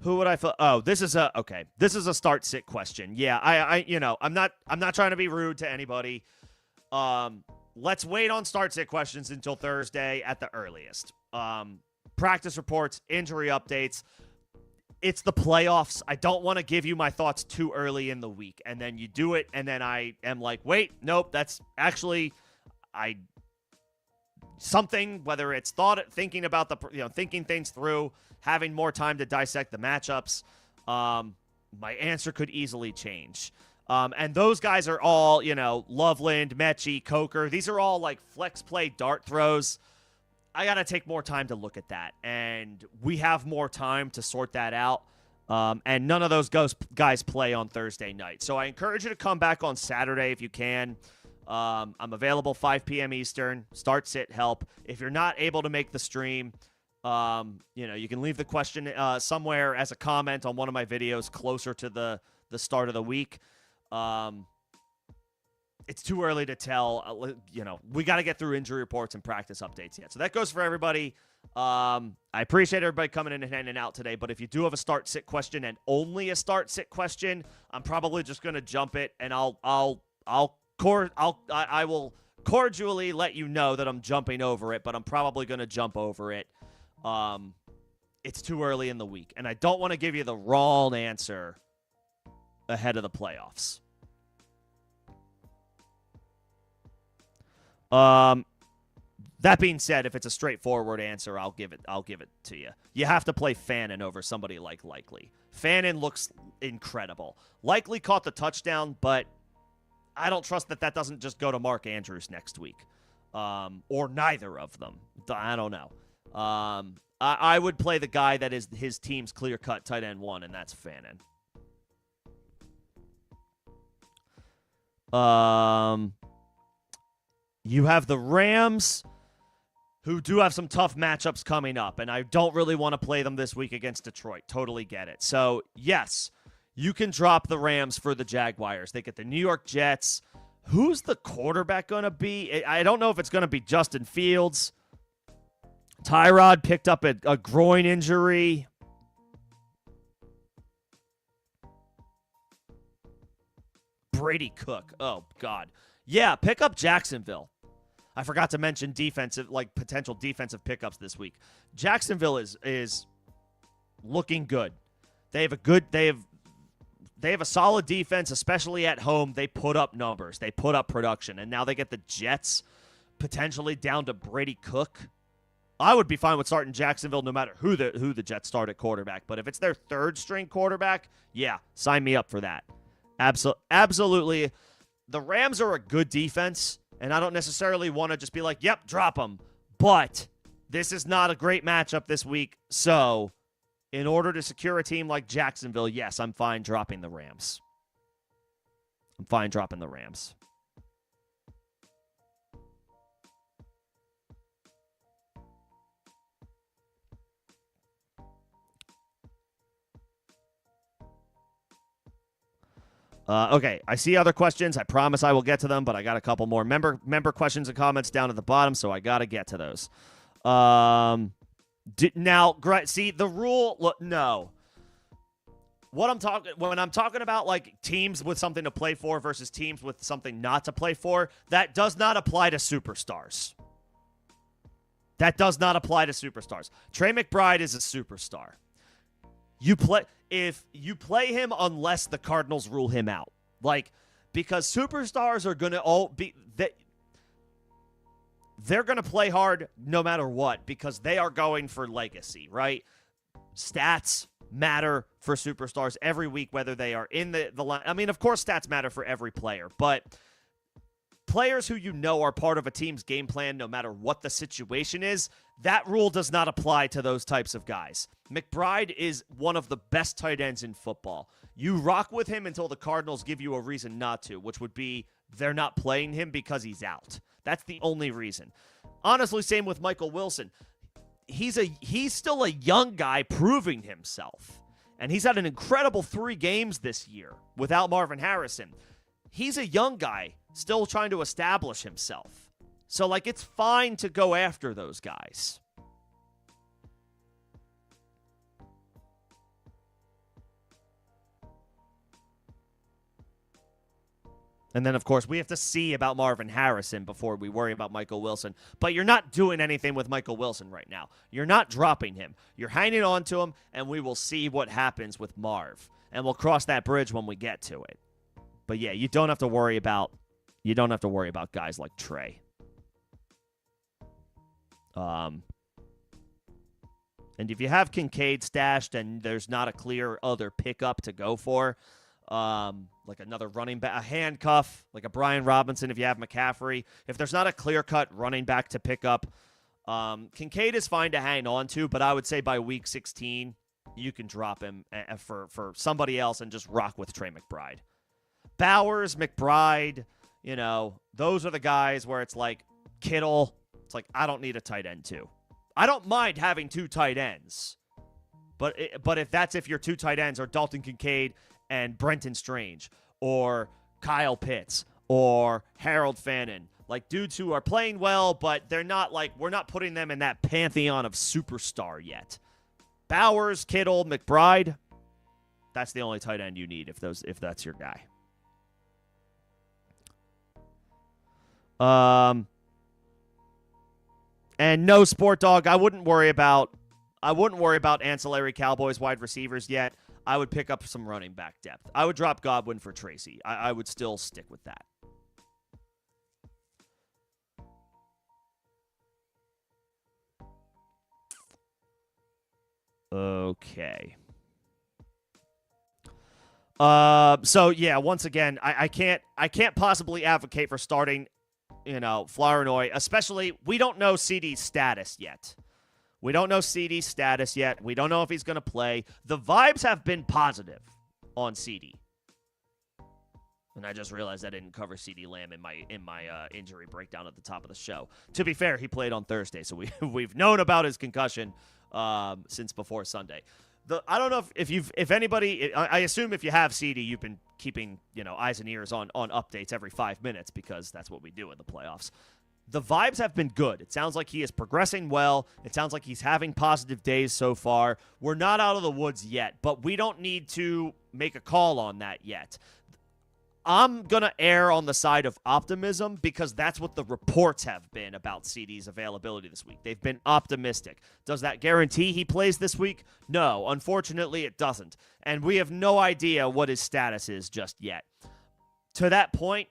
Who would I feel? Oh, this is a start sit question. Yeah, I'm not trying to be rude to anybody. Let's wait on start sit questions until Thursday at the earliest. Practice reports, injury updates. It's the playoffs. I don't want to give you my thoughts too early in the week, and then you do it, and then I am like, wait, nope, that's actually something. Whether it's thinking about thinking things through. Having more time to dissect the matchups, my answer could easily change. And those guys are all, Loveland, Mechie, Coker. These are all like flex play dart throws. I got to take more time to look at that. And we have more time to sort that out. And none of those guys play on Thursday night. So I encourage you to come back on Saturday if you can. I'm available 5 p.m. Eastern. Start, sit, help. If you're not able to make the stream, you can leave the question somewhere as a comment on one of my videos closer to the start of the week. It's too early to tell. We got to get through injury reports and practice updates yet. So that goes for everybody. I appreciate everybody coming in and out today. But if you do have a start sit question and only a start sit question, I'm probably just going to jump it, and I will cordially let you know that I'm jumping over it. But I'm probably going to jump over it. It's too early in the week, and I don't want to give you the wrong answer ahead of the playoffs. That being said, if it's a straightforward answer, I'll give it to you. You have to play Fannin over somebody like Likely. Fannin looks incredible. Likely caught the touchdown, but I don't trust that doesn't just go to Mark Andrews next week, or neither of them. I don't know. I would play the guy that is his team's clear-cut tight end one, and that's Fannin. You have the Rams, who do have some tough matchups coming up, and I don't really want to play them this week against Detroit. Totally get it. So, yes, you can drop the Rams for the Jaguars. They get the New York Jets, Who's the quarterback going to be? I don't know if it's going to be Justin Fields. Tyrod picked up a groin injury. Brady Cook. Oh, God. Yeah, pick up Jacksonville. I forgot to mention defensive, like potential defensive pickups this week. Jacksonville is looking good. They have a solid defense, especially at home. They put up numbers. They put up production. And now they get the Jets potentially down to Brady Cook. I would be fine with starting Jacksonville no matter who the Jets start at quarterback. But if it's their third string quarterback, yeah, sign me up for that. Absolutely. The Rams are a good defense, and I don't necessarily want to just be like, yep, drop them. But this is not a great matchup this week. So in order to secure a team like Jacksonville, yes, I'm fine dropping the Rams. Okay, I see other questions. I promise I will get to them, but I got a couple more member questions and comments down at the bottom, so I got to get to those. Now, see the rule. Look, no. When I'm talking about like teams with something to play for versus teams with something not to play for, that does not apply to superstars. Trey McBride is a superstar. If you play him unless the Cardinals rule him out. Like, because superstars are going to they're going to play hard no matter what because they are going for legacy, right? Stats matter for superstars every week, whether they are in the line. I mean, of course, stats matter for every player, but players who you know are part of a team's game plan, no matter what the situation is, that rule does not apply to those types of guys. McBride is one of the best tight ends in football. You rock with him until the Cardinals give you a reason not to, which would be they're not playing him because he's out. That's the only reason. Honestly, same with Michael Wilson. He's still a young guy proving himself. And he's had an incredible 3 games this year without Marvin Harrison. He's a young guy still trying to establish himself. So, like, it's fine to go after those guys. And then, of course, we have to see about Marvin Harrison before we worry about Michael Wilson. But you're not doing anything with Michael Wilson right now. You're not dropping him. You're hanging on to him, and we will see what happens with Marv. And we'll cross that bridge when we get to it. But yeah, you don't have to worry about guys like Trey. And if you have Kincaid stashed and there's not a clear other pickup to go for, like another running back, a handcuff, like a Brian Robinson if you have McCaffrey. If there's not a clear-cut running back to pick up, Kincaid is fine to hang on to, but I would say by week 16, you can drop him for somebody else and just rock with Trey McBride. Bowers, McBride, those are the guys where it's like Kittle. It's like, I don't need a tight end too. I don't mind having 2 tight ends, but if your 2 tight ends are Dalton Kincaid and Brenton Strange, or Kyle Pitts, or Harold Fannin, like dudes who are playing well, but they're not like, we're not putting them in that pantheon of superstar yet. Bowers, Kittle, McBride, that's the only tight end you need if that's your guy. And no, Sport Dog, I wouldn't worry about ancillary Cowboys wide receivers yet. I would pick up some running back depth. I would drop Godwin for Tracy. I would still stick with that. Okay. So yeah, once again, I can't possibly advocate for starting, Flournoy, especially we don't know CD's status yet. We don't know CD's status yet. We don't know if he's going to play. The vibes have been positive on CD. And I just realized I didn't cover CD Lamb in my injury breakdown at the top of the show. To be fair, he played on Thursday, so we've known about his concussion since before Sunday. I don't know if anybody, I assume if you have CD, you've been keeping, eyes and ears on updates every 5 minutes because that's what we do in the playoffs. The vibes have been good. It sounds like he is progressing well. It sounds like he's having positive days so far. We're not out of the woods yet, but we don't need to make a call on that yet. I'm going to err on the side of optimism because that's what the reports have been about CD's availability this week. They've been optimistic. Does that guarantee he plays this week? No, unfortunately it doesn't. And we have no idea what his status is just yet. To that point,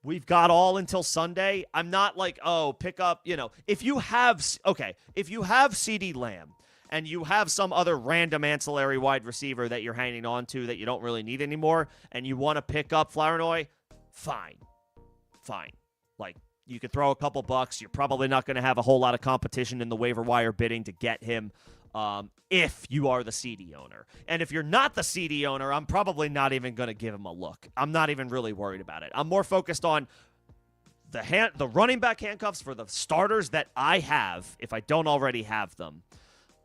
we've got all until Sunday. I'm not like, pick up, if you have CeeDee Lamb and you have some other random ancillary wide receiver that you're hanging on to that you don't really need anymore and you want to pick up Flournoy, fine. Like, you could throw a couple bucks. You're probably not going to have a whole lot of competition in the waiver wire bidding to get him if you are the CD owner. And if you're not the CD owner, I'm probably not even going to give him a look. I'm not even really worried about it. I'm more focused on the running back handcuffs for the starters that I have, if I don't already have them.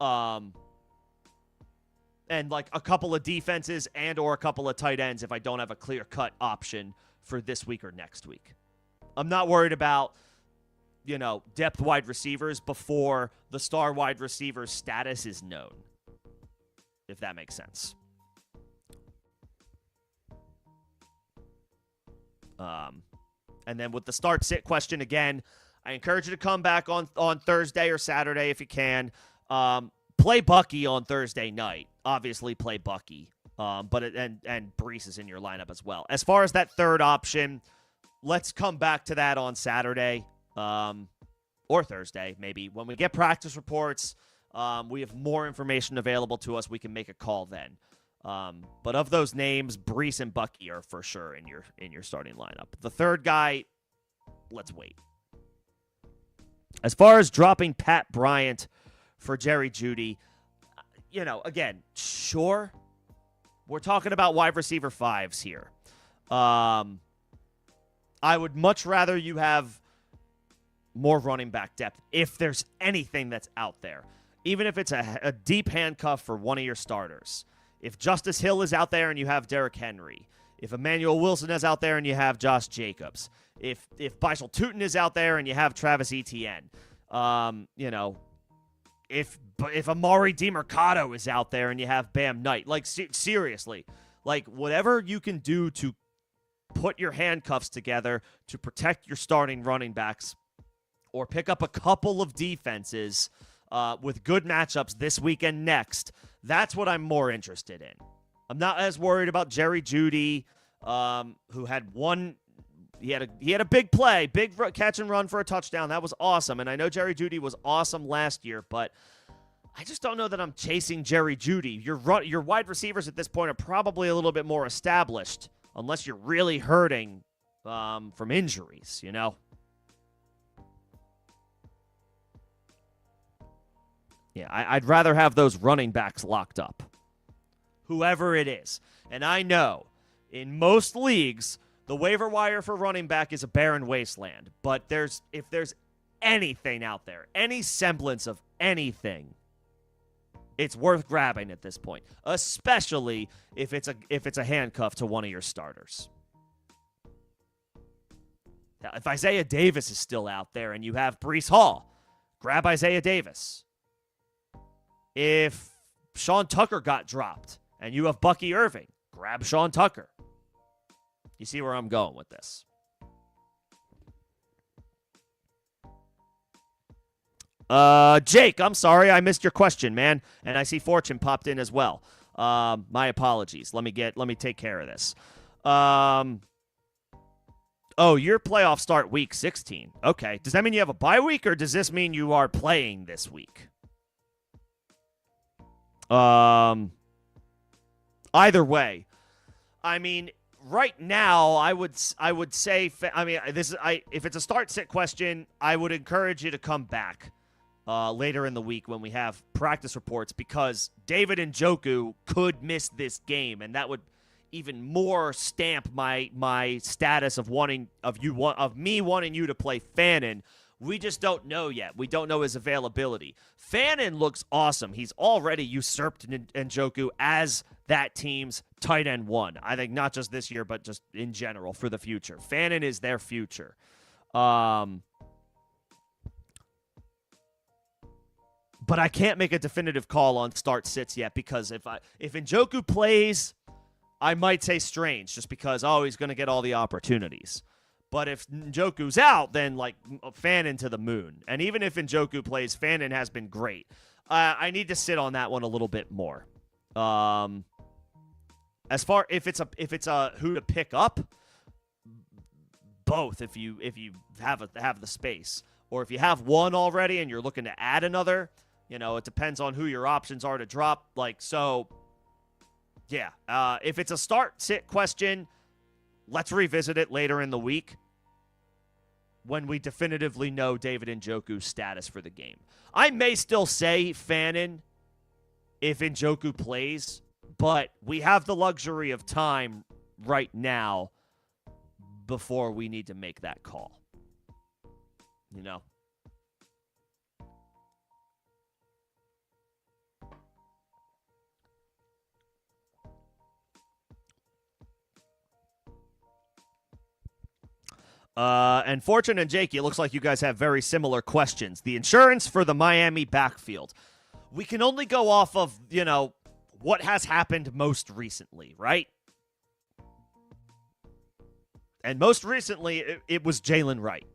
And like a couple of defenses and or a couple of tight ends if I don't have a clear-cut option for this week or next week. I'm not worried about depth wide receivers before the star wide receiver status is known, if that makes sense. And then with the start-sit question again, I encourage you to come back on Thursday or Saturday if you can. Play Bucky on Thursday night. Obviously, play Bucky. And Brees is in your lineup as well. As far as that third option, let's come back to that on Saturday. Or Thursday, maybe. When we get practice reports, we have more information available to us. We can make a call then. But of those names, Brees and Bucky are for sure in your starting lineup. The third guy, let's wait. As far as dropping Pat Bryant for Jerry Jeudy, again, sure. We're talking about wide receiver fives here. I would much rather you have more running back depth if there's anything that's out there. Even if it's a deep handcuff for one of your starters. If Justice Hill is out there and you have Derrick Henry. If Emmanuel Wilson is out there and you have Josh Jacobs. If Bicel Tootin is out there and you have Travis Etienne. If Amari DeMercado is out there and you have Bam Knight. Like, seriously. Like, whatever you can do to put your handcuffs together to protect your starting running backs or pick up a couple of defenses with good matchups this week and next, that's what I'm more interested in. I'm not as worried about Jerry Jeudy, who had one. He had a big play, big catch and run for a touchdown. That was awesome, and I know Jerry Jeudy was awesome last year, but I just don't know that I'm chasing Jerry Jeudy. Your wide receivers at this point are probably a little bit more established, unless you're really hurting from injuries, Yeah, I'd rather have those running backs locked up. Whoever it is. And I know, in most leagues, the waiver wire for running back is a barren wasteland. But if there's anything out there, any semblance of anything, it's worth grabbing at this point. Especially if it's a handcuff to one of your starters. Now, if Isaiah Davis is still out there and you have Breece Hall, grab Isaiah Davis. If Sean Tucker got dropped and you have Bucky Irving, grab Sean Tucker. You see where I'm going with this. Jake, I'm sorry I missed your question, man. And I see Fortune popped in as well. My apologies. Let me take care of this. Your playoffs start week 16. Okay. Does that mean you have a bye week or does this mean you are playing this week? Either way, I mean, right now, I would say, if it's a start-sit question, I would encourage you to come back later in the week when we have practice reports because David Njoku could miss this game, and that would even more stamp my status of me wanting you to play Fannin We just don't know yet. We don't know his availability. Fannin looks awesome. He's already usurped Njoku as that team's tight end one. I think not just this year, but just in general for the future. Fannin is their future. But I can't make a definitive call on start sits yet because if Njoku plays, I might say Strange just because, he's going to get all the opportunities. But if Njoku's out, then, Fannin to the moon. And even if Njoku plays, Fannin has been great. I need to sit on that one a little bit more. As far if it's a who to pick up, both if you have the space. Or if you have one already and you're looking to add another, it depends on who your options are to drop. If it's a start-sit question, let's revisit it later in the week when we definitively know David Njoku's status for the game. I may still say Fannin if Njoku plays, but we have the luxury of time right now before we need to make that call. And Fortune and Jakey, it looks like you guys have very similar questions. The insurance for the Miami backfield. We can only go off of, what has happened most recently, right? And most recently, it was Jalen Wright.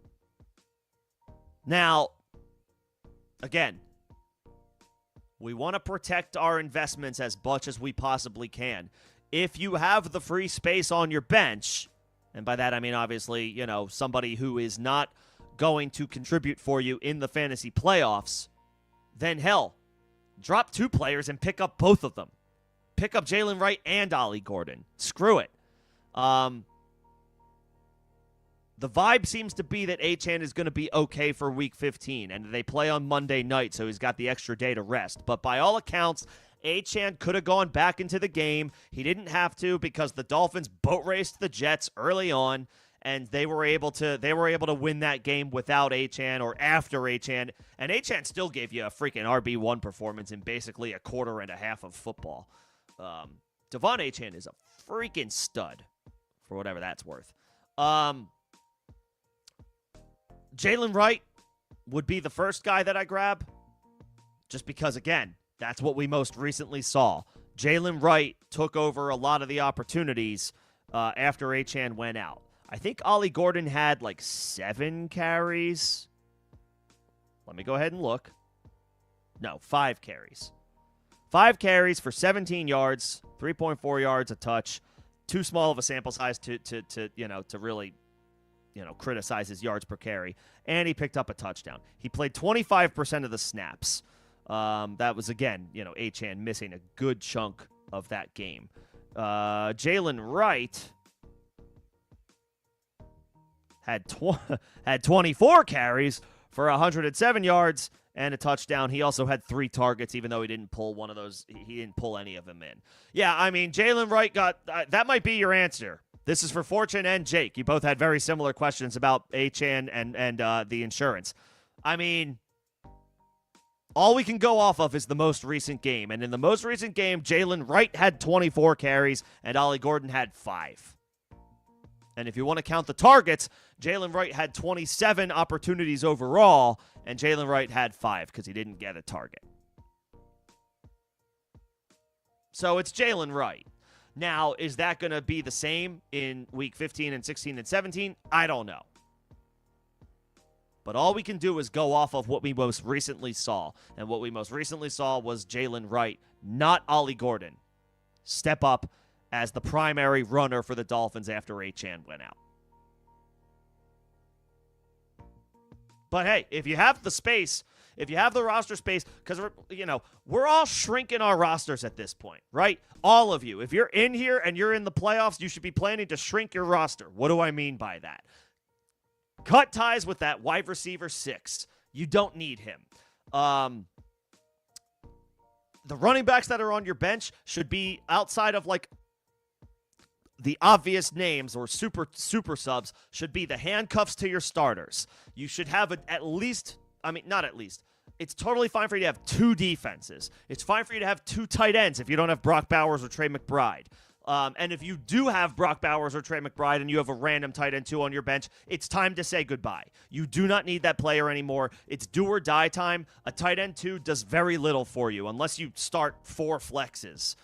Now, again, we want to protect our investments as much as we possibly can. If you have the free space on your bench, and by that I mean obviously, somebody who is not going to contribute for you in the fantasy playoffs, then hell, drop 2 players and pick up both of them. Pick up Jalen Wright and Ollie Gordon. Screw it. The vibe seems to be that Achane is going to be okay for Week 15, and they play on Monday night, so he's got the extra day to rest. But by all accounts, Achane could have gone back into the game. He didn't have to because the Dolphins boat raced the Jets early on, and they were able to win that game without Achane or after Achane. And Achane still gave you a freaking RB1 performance in basically a quarter and a half of football. Devon Achane is a freaking stud, for whatever that's worth. Jalen Wright would be the first guy that I grab, just because, again, that's what we most recently saw. Jalen Wright took over a lot of the opportunities after Achane went out. I think Ollie Gordon had 7 carries. Let me go ahead and look. No, 5 carries. 5 carries for 17 yards, 3.4 yards a touch. Too small of a sample size to really criticize his yards per carry. And he picked up a touchdown. He played 25% of the snaps. That was, again, Achane missing a good chunk of that game. Jalen Wright had 24 carries for 107 yards and a touchdown. He also had 3 targets, even though he didn't pull one of those. He didn't pull any of them in. Yeah, I mean, Jalen Wright got that might be your answer. This is for Fortune and Jake. You both had very similar questions about Achane and the insurance. I mean, all we can go off of is the most recent game. And in the most recent game, Jalen Wright had 24 carries and Ollie Gordon had 5. And if you want to count the targets, Jalen Wright had 27 opportunities overall, and Jalen Wright had 5 because he didn't get a target. So it's Jalen Wright. Now, is that going to be the same in Week 15 and 16 and 17? I don't know. But all we can do is go off of what we most recently saw. And what we most recently saw was Jalen Wright, not Ollie Gordon, step up as the primary runner for the Dolphins after Achane went out. But hey, if you have the space, if you have the roster space, because we're all shrinking our rosters at this point, right? All of you. If you're in here and you're in the playoffs, you should be planning to shrink your roster. What do I mean by that? Cut ties with that wide receiver 6. You don't need him. The running backs that are on your bench should be outside of the obvious names or super subs should be the handcuffs to your starters. You should have at least, I mean, not at least. It's totally fine for you to have 2 defenses. It's fine for you to have 2 tight ends if you don't have Brock Bowers or Trey McBride. And if you do have Brock Bowers or Trey McBride and you have a random tight end 2 on your bench, it's time to say goodbye. You do not need that player anymore. It's do or die time. A tight end 2 does very little for you unless you start 4 flexes.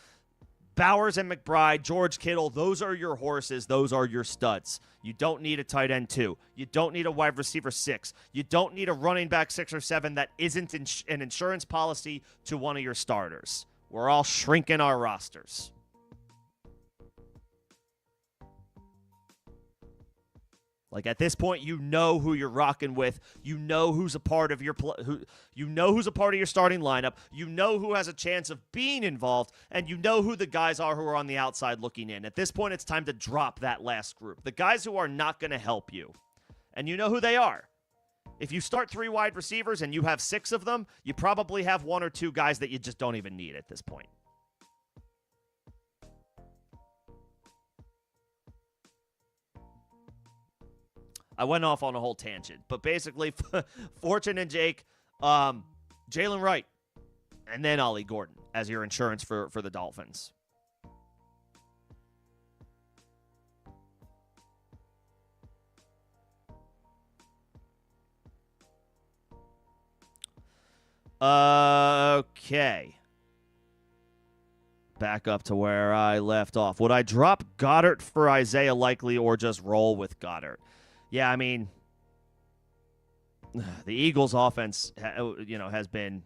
Bowers and McBride, George Kittle, those are your horses. Those are your studs. You don't need a tight end 2. You don't need a wide receiver 6. You don't need a running back 6 or 7 that isn't an insurance policy to one of your starters. We're all shrinking our rosters. Like at this point, you know who you're rocking with. You know who's a part of your who's a part of your starting lineup. You know who has a chance of being involved, and you know who the guys are who are on the outside looking in. At this point, it's time to drop that last group. The guys who are not going to help you. And you know who they are. If you start 3 wide receivers and you have 6 of them, you probably have 1 or 2 guys that you just don't even need at this point. I went off on a whole tangent, but basically, Fortune and Jake, Jalen Wright, and then Ollie Gordon as your insurance for the Dolphins. Okay. Back up to where I left off. Would I drop Goddard for Isaiah Likely or just roll with Goddard? Yeah, I mean, the Eagles' offense, has been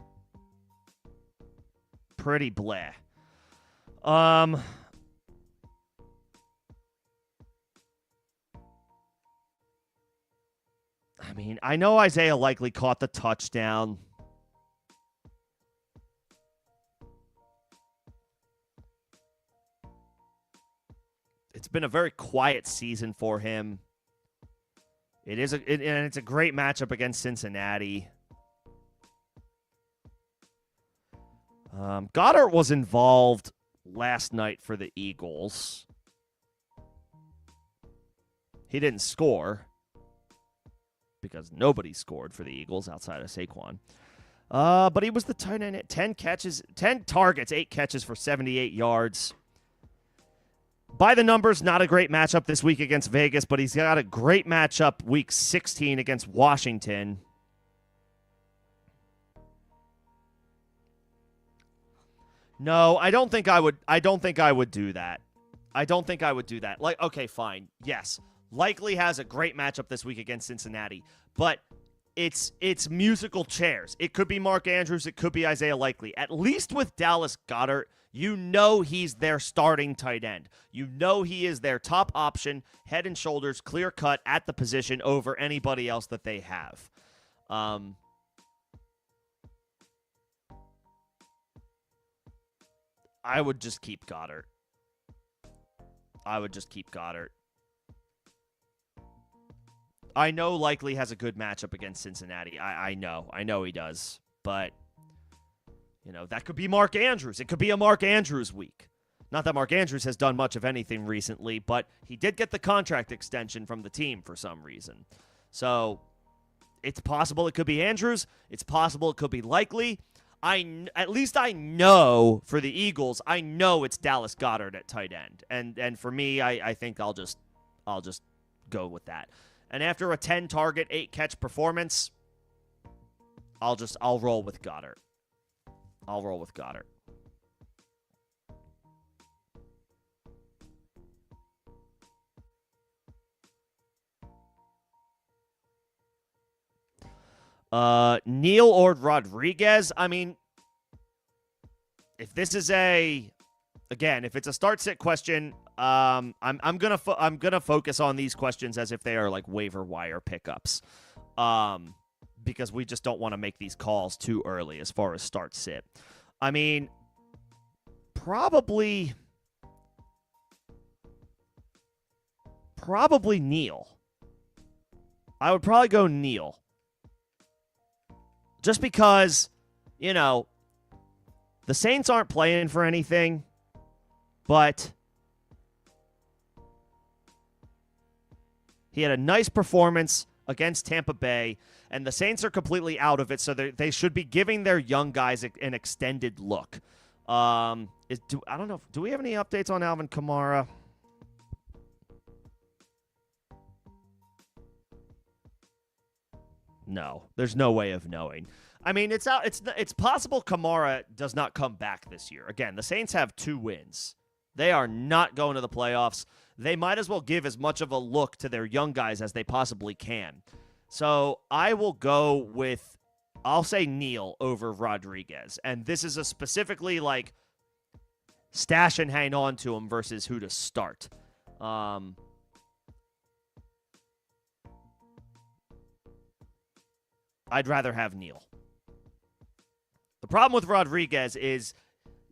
pretty bleh. I mean, I know Isaiah Likely caught the touchdown. It's been a very quiet season for him. And it's a great matchup against Cincinnati. Goddard was involved last night for the Eagles. He didn't score because nobody scored for the Eagles outside of Saquon. But he was the tight end at 10 targets, 8 catches for 78 yards. By the numbers, not a great matchup this week against Vegas, but he's got a great matchup week 16 against Washington. No, I don't think I would do that. I don't think I would do that. Like, okay, fine. Yes. Likely has a great matchup this week against Cincinnati, but it's musical chairs. It could be Mark Andrews, it could be Isaiah Likely. At least with Dallas Goedert, you know he's their starting tight end. You know he is their top option, head and shoulders, clear cut at the position over anybody else that they have. I would just keep Goddard. I know Likely has a good matchup against Cincinnati. I know he does. But, that could be Mark Andrews. It could be a Mark Andrews week. Not that Mark Andrews has done much of anything recently, but he did get the contract extension from the team for some reason. So, it's possible it could be Andrews. It's possible it could be Likely. At least I know for the Eagles, I know it's Dallas Goedert at tight end. And for me, I think I'll just go with that. And after a 10-target, 8-catch performance, I'll roll with Goddard. Neal or Rodriguez, I mean, if this is if it's a start-sit question, I'm gonna focus on these questions as if they are like waiver wire pickups, because we just don't want to make these calls too early as far as start-sit. I mean, probably Neal. I would probably go Neal. Just because, the Saints aren't playing for anything, but He had a nice performance against Tampa Bay, and the Saints are completely out of it, so they should be giving their young guys an extended look. I don't know. Do we have any updates on Alvin Kamara? No, there's no way of knowing. I mean, it's out. It's possible Kamara does not come back this year. Again, the Saints have 2 wins. They are not going to the playoffs. They might as well give as much of a look to their young guys as they possibly can. So I will go with, I'll say Neal over Rodriguez. And this is a specifically like stash and hang on to him versus who to start. I'd rather have Neal. The problem with Rodriguez is,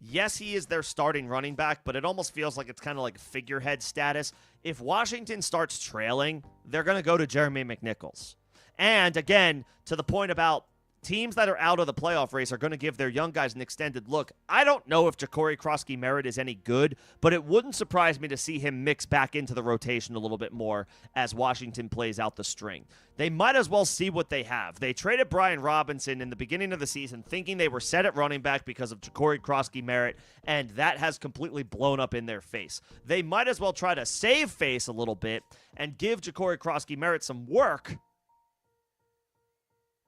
yes, he is their starting running back, but it almost feels like it's kind of like figurehead status. If Washington starts trailing, they're going to go to Jeremy McNichols. And again, to the point about teams that are out of the playoff race are going to give their young guys an extended look. I don't know if Ja'Cory Krosky-Merritt is any good, but it wouldn't surprise me to see him mix back into the rotation a little bit more as Washington plays out the string. They might as well see what they have. They traded Brian Robinson in the beginning of the season thinking they were set at running back because of Ja'Cory Krosky-Merritt, and that has completely blown up in their face. They might as well try to save face a little bit and give Ja'Cory Krosky-Merritt some work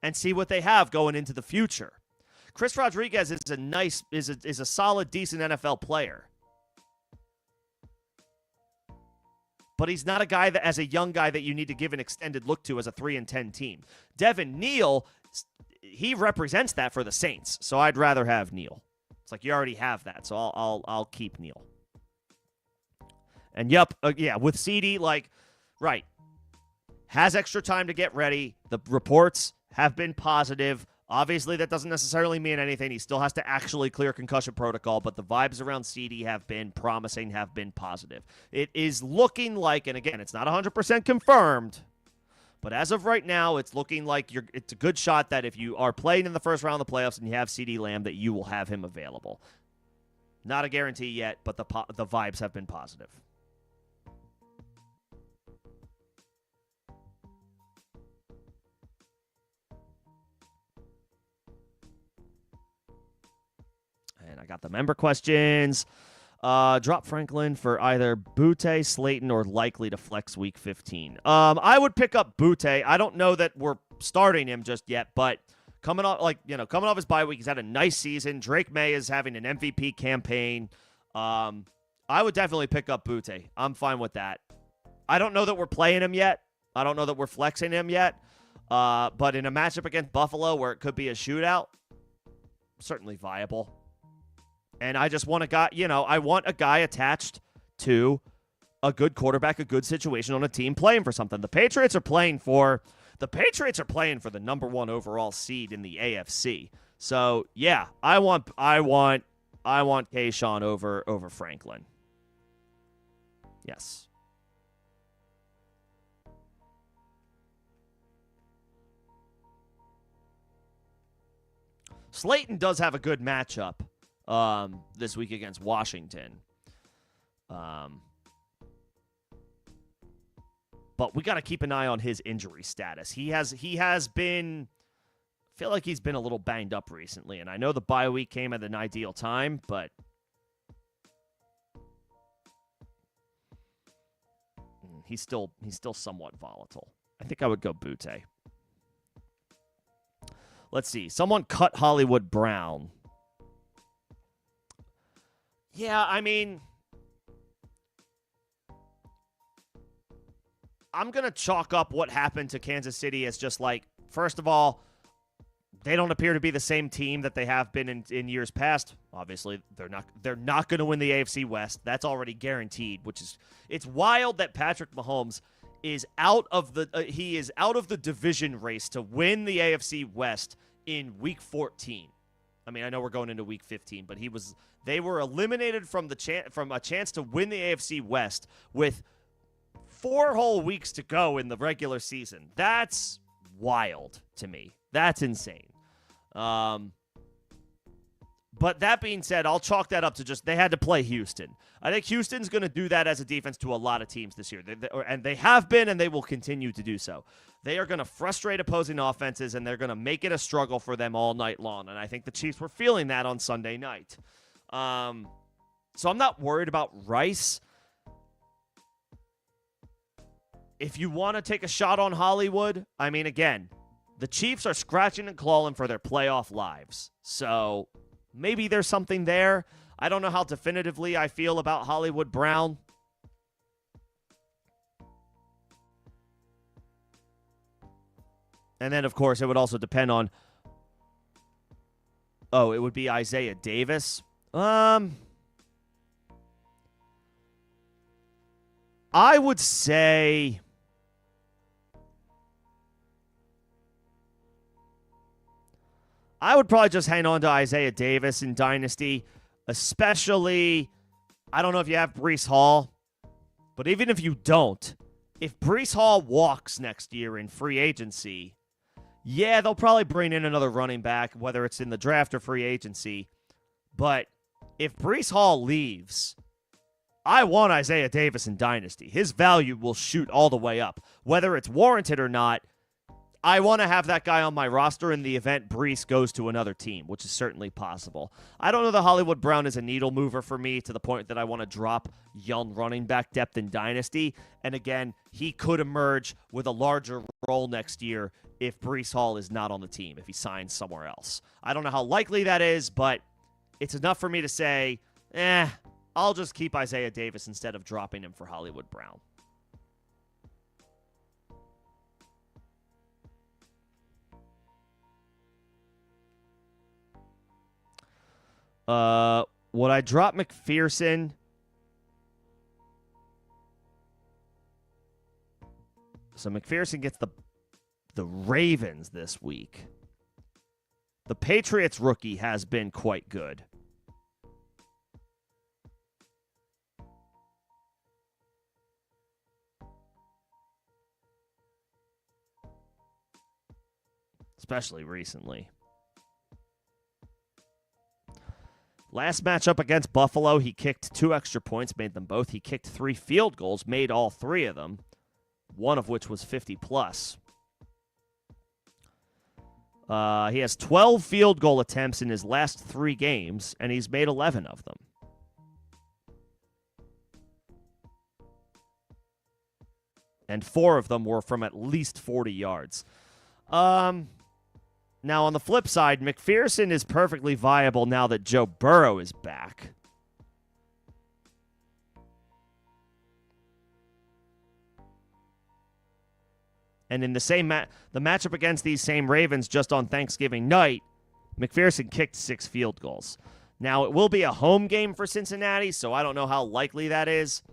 and see what they have going into the future. Chris Rodriguez is a solid, decent NFL player. But he's not a guy that, as a young guy, that you need to give an extended look to as a 3-10 team. Devin Neal, he represents that for the Saints, so I'd rather have Neal. It's like you already have that, so I'll keep Neal. And with CD, right, has extra time to get ready. The reports have been positive. Obviously, that doesn't necessarily mean anything. He still has to actually clear concussion protocol, but the vibes around CD have been promising, have been positive. It is looking like, and again, it's not 100% confirmed, but as of right now, it's looking like it's a good shot that if you are playing in the first round of the playoffs and you have CD Lamb, that you will have him available. Not a guarantee yet, but the vibes have been positive. And I got the member questions. Drop Franklin for either Butte, Slayton, or likely to flex week 15. I would pick up Butte. I don't know that we're starting him just yet, but coming off his bye week, he's had a nice season. Drake May is having an MVP campaign. I would definitely pick up Butte. I'm fine with that. I don't know that we're playing him yet. I don't know that we're flexing him yet. But in a matchup against Buffalo where it could be a shootout, certainly viable. And I just want a guy, I want a guy attached to a good quarterback, a good situation on a team playing for something. The Patriots are playing for the number 1 overall seed in the AFC. So yeah, I want Kayshawn over Franklin. Yes. Slayton does have a good matchup this week against Washington. But we got to keep an eye on his injury status. He has been, I feel like he's been a little banged up recently, and I know the bye week came at an ideal time, but he's still somewhat volatile. I think I would go Butte. Let's see. Someone cut Hollywood Brown. Yeah, I mean, I'm going to chalk up what happened to Kansas City as just like, first of all, they don't appear to be the same team that they have been in years past. Obviously, they're not going to win the AFC West. That's already guaranteed, it's wild that Patrick Mahomes is out of the division race to win the AFC West in week 14. I mean, I know we're going into week 15, but they were eliminated from a chance to win the AFC West with 4 whole weeks to go in the regular season. That's wild to me. That's insane. But that being said, I'll chalk that up to just they had to play Houston. I think Houston's going to do that as a defense to a lot of teams this year. And they have been, and they will continue to do so. They are going to frustrate opposing offenses, and they're going to make it a struggle for them all night long. And I think the Chiefs were feeling that on Sunday night. So I'm not worried about Rice. If you want to take a shot on Hollywood, I mean, again, the Chiefs are scratching and clawing for their playoff lives. So maybe there's something there. I don't know how definitively I feel about Hollywood Brown. And then, of course, it would also depend on... Oh, it would be Isaiah Davis. I would say... I would probably just hang on to Isaiah Davis in Dynasty, especially, I don't know if you have Breece Hall, but even if you don't, if Breece Hall walks next year in free agency, yeah, they'll probably bring in another running back, whether it's in the draft or free agency. But if Breece Hall leaves, I want Isaiah Davis in Dynasty. His value will shoot all the way up. Whether it's warranted or not, I want to have that guy on my roster in the event Breece goes to another team, which is certainly possible. I don't know that Hollywood Brown is a needle mover for me to the point that I want to drop young running back depth in Dynasty. And again, he could emerge with a larger role next year if Breece Hall is not on the team, if he signs somewhere else. I don't know how likely that is, but it's enough for me to say, I'll just keep Isaiah Davis instead of dropping him for Hollywood Brown. Would I drop McPherson? So McPherson gets the Ravens this week. The Patriots rookie has been quite good. Especially recently. Last matchup against Buffalo, he kicked 2 extra points, made them both. He kicked 3 field goals, made all 3 of them, one of which was 50-plus. He has 12 field goal attempts in his last 3 games, and he's made 11 of them. And 4 of them were from at least 40 yards. Now, on the flip side, McPherson is perfectly viable now that Joe Burrow is back. And in the matchup against these same Ravens just on Thanksgiving night, McPherson kicked 6 field goals. Now, it will be a home game for Cincinnati, so I don't know how likely that is.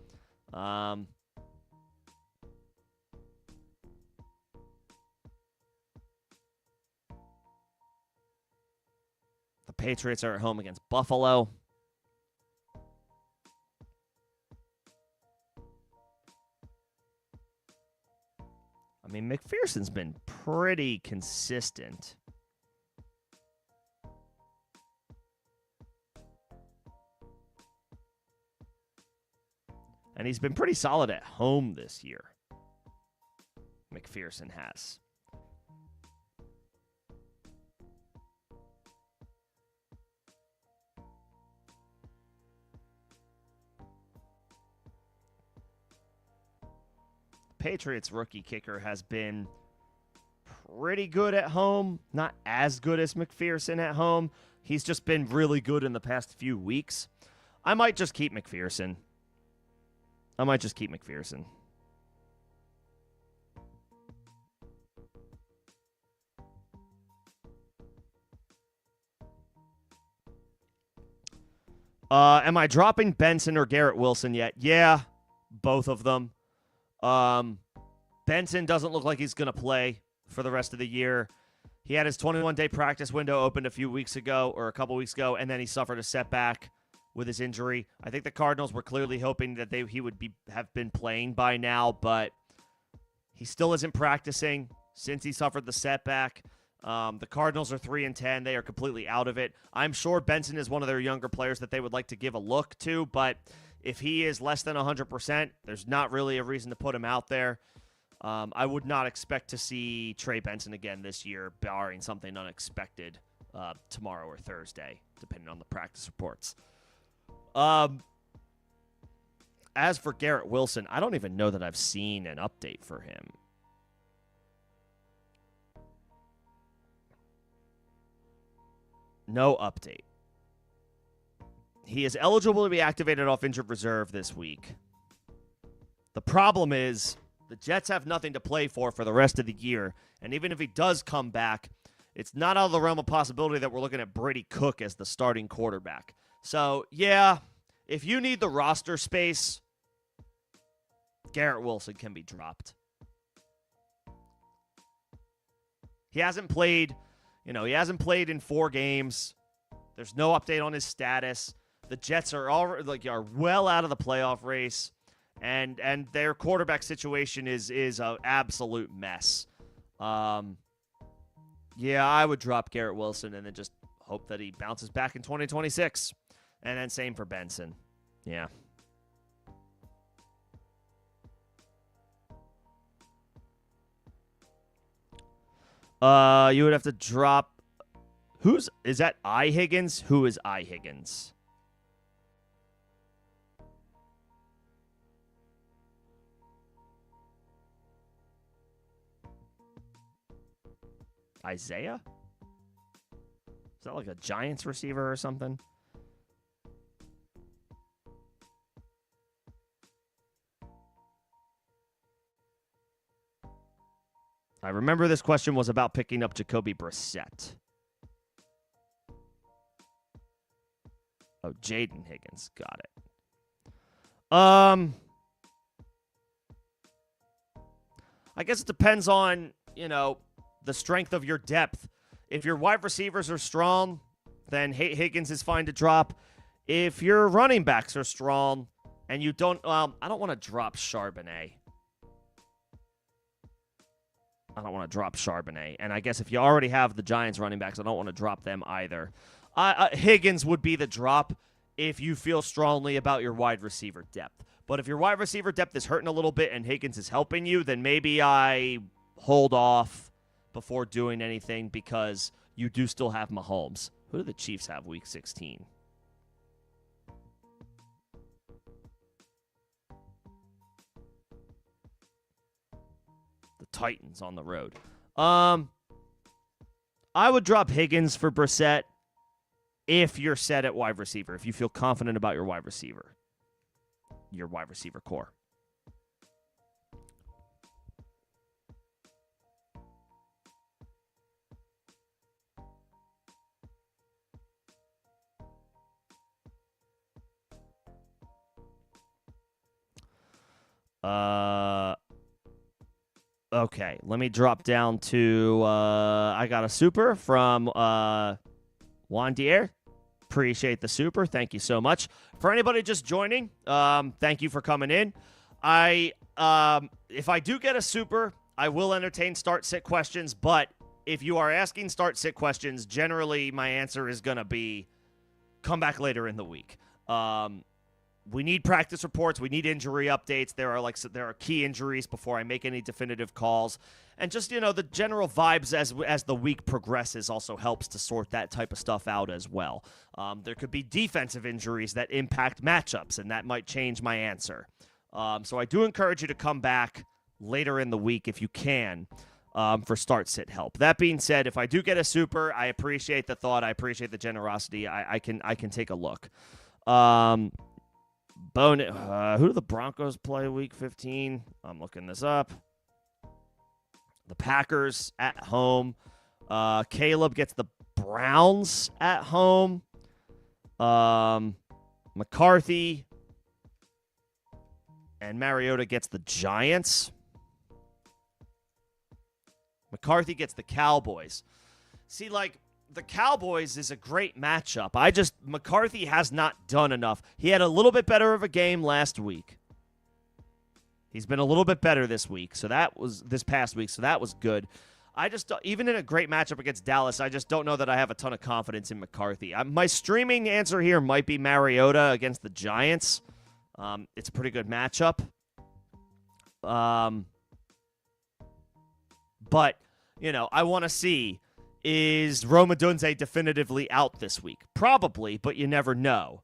The Patriots are at home against Buffalo. I mean, McPherson's been pretty consistent. And he's been pretty solid at home this year. McPherson has. Patriots rookie kicker has been pretty good at home. Not as good as McPherson at home. He's just been really good in the past few weeks. I might just keep McPherson. Am I dropping Benson or Garrett Wilson yet? Yeah, both of them. Benson doesn't look like he's going to play for the rest of the year. He had his 21-day practice window opened a few weeks ago, or a couple weeks ago, and then he suffered a setback with his injury. I think the Cardinals were clearly hoping that he would have been playing by now, but he still isn't practicing since he suffered the setback. The Cardinals are 3-10. They are completely out of it. I'm sure Benson is one of their younger players that they would like to give a look to, but if he is less than 100%, there's not really a reason to put him out there. I would not expect to see Trey Benson again this year, barring something unexpected tomorrow or Thursday, depending on the practice reports. As for Garrett Wilson, I don't even know that I've seen an update for him. No update. He is eligible to be activated off injured reserve this week. The problem is the Jets have nothing to play for the rest of the year, and even if he does come back, it's not out of the realm of possibility that we're looking at Brady Cook as the starting quarterback. So, yeah, if you need the roster space, Garrett Wilson can be dropped. He hasn't played, he hasn't played in 4 games. There's no update on his status. The Jets are well out of the playoff race, and their quarterback situation is an absolute mess. Yeah, I would drop Garrett Wilson and then just hope that he bounces back in 2026. And then same for Benson. Yeah. You would have to drop. Is that I Higgins? Who is I Higgins? Isaiah? Is that like a Giants receiver or something? I remember this question was about picking up Jacoby Brissett. Oh, Jaden Higgins. Got it. I guess it depends on, the strength of your depth. If your wide receivers are strong, then Higgins is fine to drop. If your running backs are strong and you don't, I don't want to drop Charbonnet. And I guess if you already have the Giants running backs, I don't want to drop them either. Higgins would be the drop if you feel strongly about your wide receiver depth. But if your wide receiver depth is hurting a little bit and Higgins is helping you, then maybe I hold off before doing anything because you do still have Mahomes. Who do the Chiefs have week 16? The Titans on the road. I would drop Higgins for Brissett if you're set at wide receiver, if you feel confident about your wide receiver core. Okay, let me drop down to, I got a super from Juan Dier. Appreciate the super. Thank you so much. For anybody just joining, thank you for coming in. If I do get a super, I will entertain start-sit questions, but if you are asking start-sit questions, generally my answer is going to be come back later in the week. We need practice reports. We need injury updates. There are key injuries before I make any definitive calls. And just, the general vibes as the week progresses also helps to sort that type of stuff out as well. There could be defensive injuries that impact matchups, and that might change my answer. So I do encourage you to come back later in the week if you can for start-sit help. That being said, if I do get a super, I appreciate the thought. I appreciate the generosity. I can take a look. Who do the Broncos play week 15? I'm looking this up. The Packers at home. Caleb gets the Browns at home. McCarthy and Mariota gets the Giants. McCarthy gets the Cowboys. See, the Cowboys is a great matchup. McCarthy has not done enough. He had a little bit better of a game last week. He's been a little bit better this past week, so that was good. I just even in a great matchup against Dallas, I just don't know that I have a ton of confidence in McCarthy. My streaming answer here might be Mariota against the Giants. It's a pretty good matchup. But I want to see, is Rome Odunze definitively out this week? Probably, but you never know.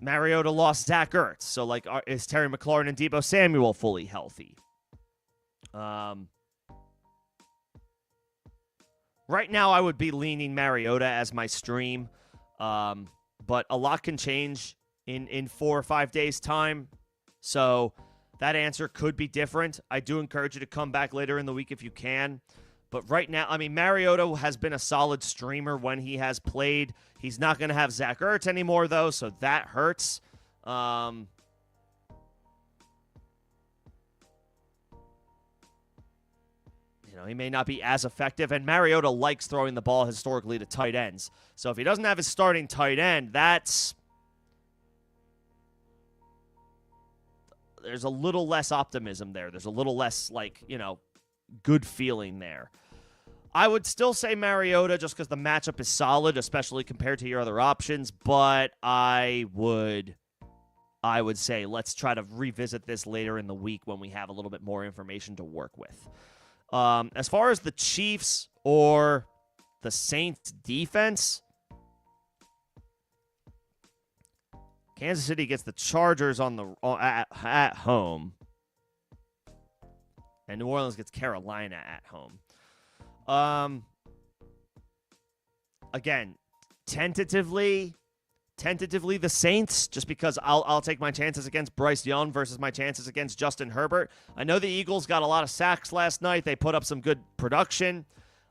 Mariota lost Zach Ertz, so is Terry McLaurin and Deebo Samuel fully healthy? Right now, I would be leaning Mariota as my stream, but a lot can change in 4 or 5 days' time, so that answer could be different. I do encourage you to come back later in the week if you can. But right now, Mariota has been a solid streamer when he has played. He's not going to have Zach Ertz anymore, though, so that hurts. He may not be as effective, and Mariota likes throwing the ball historically to tight ends. So if he doesn't have his starting tight end, there's a little less optimism there. There's a little less, good feeling there. I would still say Mariota just because the matchup is solid, especially compared to your other options, but I would say let's try to revisit this later in the week when we have a little bit more information to work with. As far as the Chiefs or the Saints defense, Kansas City gets the Chargers at home, and New Orleans gets Carolina at home. Again, tentatively the Saints, just because I'll take my chances against Bryce Young versus my chances against Justin Herbert. I know the Eagles got a lot of sacks last night. They put up some good production.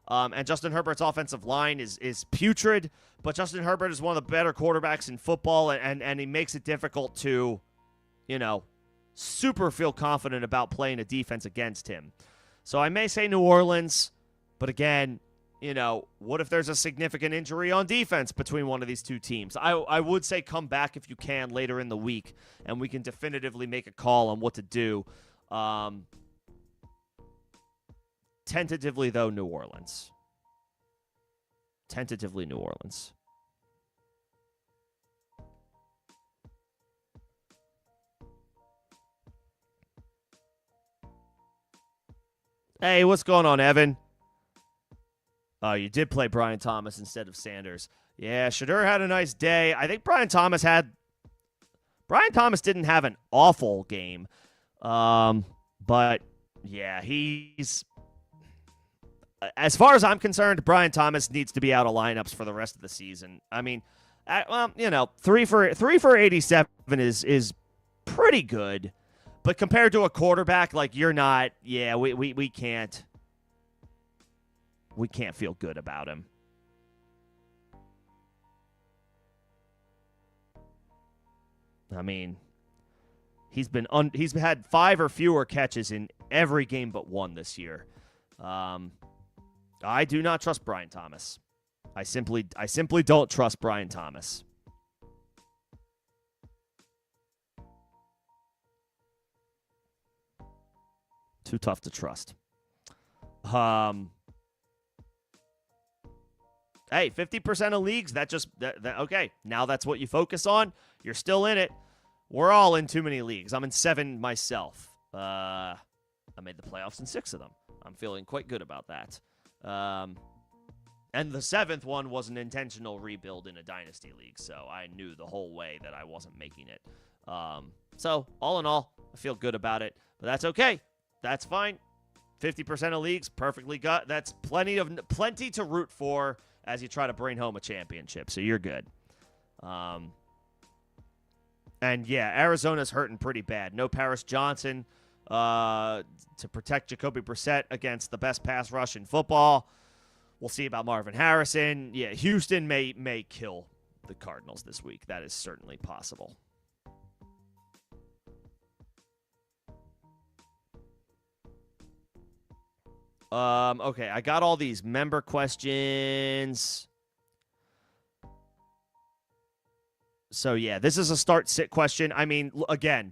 And Justin Herbert's offensive line is putrid, but Justin Herbert is one of the better quarterbacks in football, and he makes it difficult to, super feel confident about playing a defense against him. So I may say New Orleans, but again, what if there's a significant injury on defense between one of these two teams? I would say come back if you can later in the week, and we can definitively make a call on what to do. Tentatively, though, New Orleans. Tentatively, New Orleans. Hey, what's going on, Evan? Oh, you did play Brian Thomas instead of Sanders. Yeah, Shadur had a nice day. I think Brian Thomas didn't have an awful game. But, yeah, he's... As far as I'm concerned, Brian Thomas needs to be out of lineups for the rest of the season. 3 for 87 is pretty good, but compared to a quarterback, you're not. Yeah, we can't feel good about him. He's had 5 or fewer catches in every game but one this year. I do not trust Brian Thomas. I simply don't trust Brian Thomas. Too tough to trust. Hey, 50% of leagues, okay. Now that's what you focus on. You're still in it. We're all in too many leagues. I'm in 7 myself. I made the playoffs in 6 of them. I'm feeling quite good about that. And the 7th one was an intentional rebuild in a dynasty league, so I knew the whole way that I wasn't making it. So all in all, I feel good about it, but that's okay. That's fine. 50% of leagues, perfectly good. That's plenty to root for as you try to bring home a championship, so you're good. And yeah, Arizona's hurting pretty bad. No Paris Johnson to protect Jacoby Brissett against the best pass rush in football. We'll see about Marvin Harrison. Yeah, Houston may kill the Cardinals this week. That is certainly possible. Okay, I got all these member questions. So yeah, this is a start sit question. Again,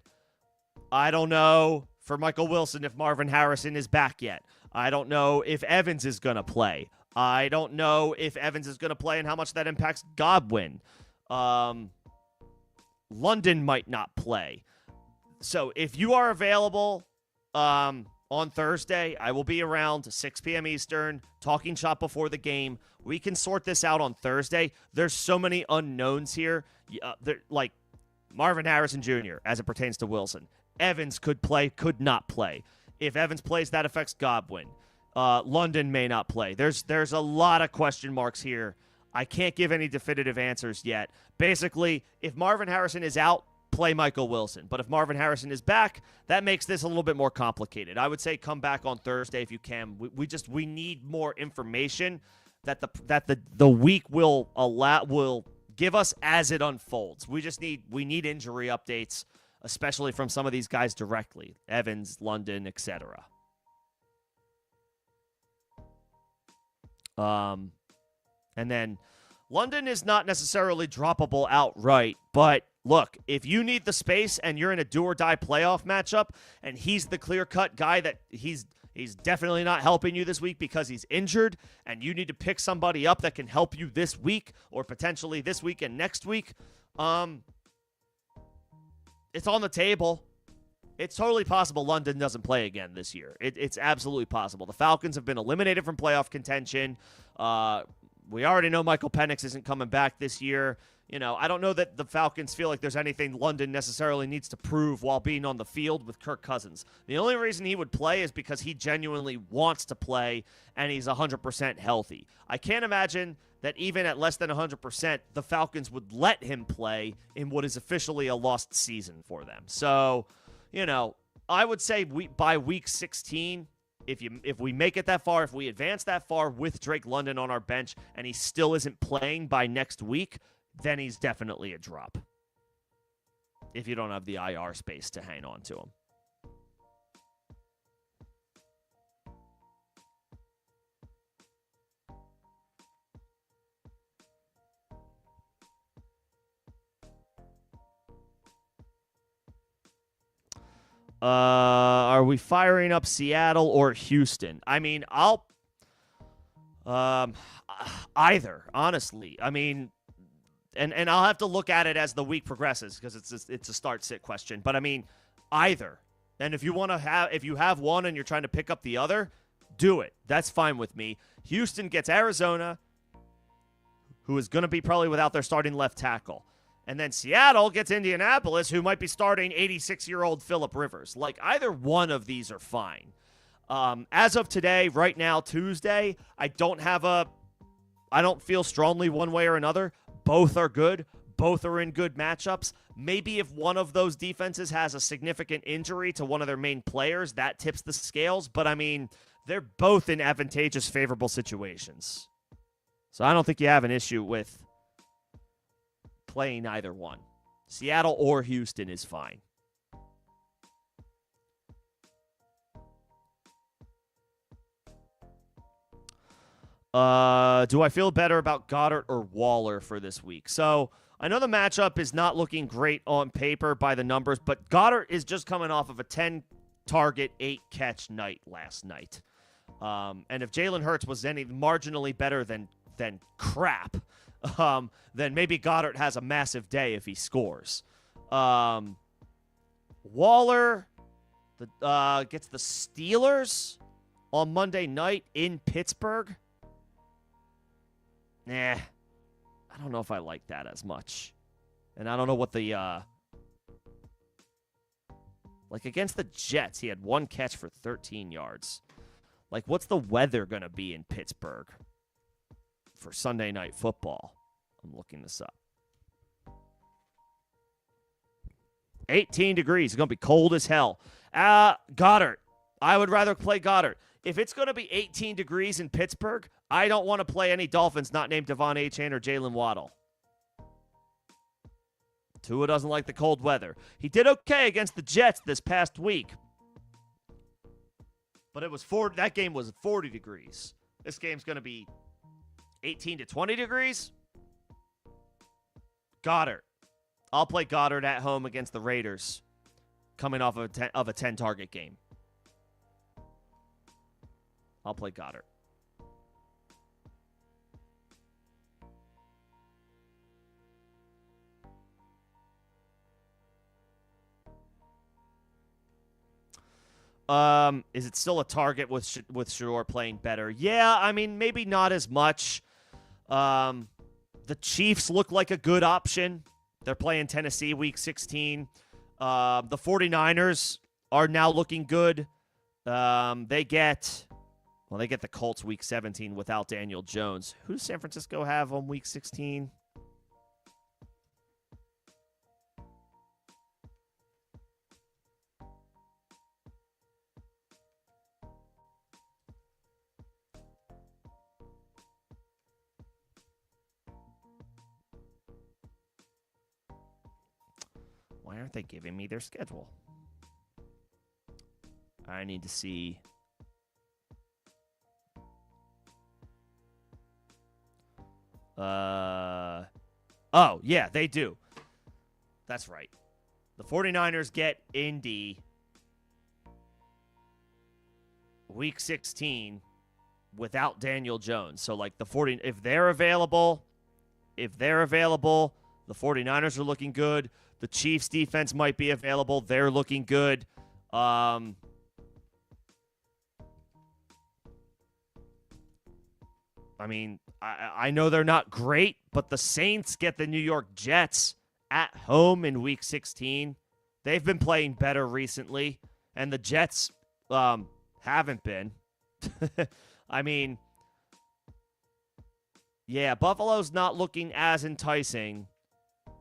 I don't know for Michael Wilson if Marvin Harrison is back yet. I don't know if Evans is going to play. I don't know if Evans is going to play and how much that impacts Godwin. London might not play. So if you are available on Thursday, I will be around 6 p.m. Eastern, talking shop before the game. We can sort this out on Thursday. There's so many unknowns here. Like Marvin Harrison Jr., as it pertains to Wilson. Evans could play, could not play. If Evans plays, that affects Godwin. London may not play. There's a lot of question marks here. I can't give any definitive answers yet. Basically, if Marvin Harrison is out, play Michael Wilson. But if Marvin Harrison is back, that makes this a little bit more complicated. I would say come back on Thursday if you can. We need more information that the week will give us as it unfolds. We need injury updates, especially from some of these guys directly. Evans, London, etc. And then London is not necessarily droppable outright, but look, if you need the space and you're in a do-or-die playoff matchup and he's the clear-cut guy that he's definitely not helping you this week because he's injured and you need to pick somebody up that can help you this week or potentially this week and next week, it's on the table. It's totally possible London doesn't play again this year. It's absolutely possible. The Falcons have been eliminated from playoff contention. We already know Michael Penix isn't coming back this year. I don't know that the Falcons feel like there's anything London necessarily needs to prove while being on the field with Kirk Cousins. The only reason he would play is because he genuinely wants to play and he's 100% healthy. I can't imagine that even at less than 100%, the Falcons would let him play in what is officially a lost season for them. So, I would say by week 16, if we make it that far, if we advance that far with Drake London on our bench and he still isn't playing by next week, then he's definitely a drop. If you don't have the IR space to hang on to him. Are we firing up Seattle or Houston? I mean, either, honestly. I mean, and I'll have to look at it as the week progresses because it's a start-sit question. But I mean, either. And if you have one and you're trying to pick up the other, do it. That's fine with me. Houston gets Arizona, who is going to be probably without their starting left tackle. And then Seattle gets Indianapolis, who might be starting 86-year-old Phillip Rivers. Like, either one of these are fine. As of today, right now, Tuesday, I don't feel strongly one way or another. Both are good. Both are in good matchups. Maybe if one of those defenses has a significant injury to one of their main players, that tips the scales. But, I mean, they're both in advantageous, favorable situations. So I don't think you have an issue with playing either one. Seattle or Houston is fine. Do I feel better about Goddard or Waller for this week? So I know the matchup is not looking great on paper by the numbers, but Goddard is just coming off of a 10-target, 8-catch night last night. And if Jalen Hurts was any marginally better than crap, then maybe Goddard has a massive day if he scores. Waller gets the Steelers on Monday night in Pittsburgh. Nah, I don't know if I like that as much. And I don't know what the... against the Jets, he had one catch for 13 yards. What's the weather going to be in Pittsburgh for Sunday Night Football? I'm looking this up. 18 degrees. It's going to be cold as hell. Goddard. I would rather play Goddard. If it's going to be 18 degrees in Pittsburgh, I don't want to play any Dolphins not named Devon Achane or Jalen Waddle. Tua doesn't like the cold weather. He did okay against the Jets this past week. But that game was 40 degrees. This game's going to be 18 to 20 degrees. Goddard. I'll play Goddard at home against the Raiders. coming off of a 10 target game. I'll play Goddard. Is it still a target with Shador playing better? Yeah, I mean, maybe not as much. The Chiefs look like a good option. They're playing Tennessee week 16. The 49ers are now looking good. They get the Colts week 17 without Daniel Jones. Who does San Francisco have on week 16? Why aren't they giving me their schedule? I need to see. Oh, yeah, they do. That's right. The 49ers get Indy week 16 without Daniel Jones. So, like, if they're available, the 49ers are looking good. The Chiefs defense might be available. They're looking good. I mean, I know they're not great, but the Saints get the New York Jets at home in week 16. They've been playing better recently, and the Jets haven't been. I mean, yeah, Buffalo's not looking as enticing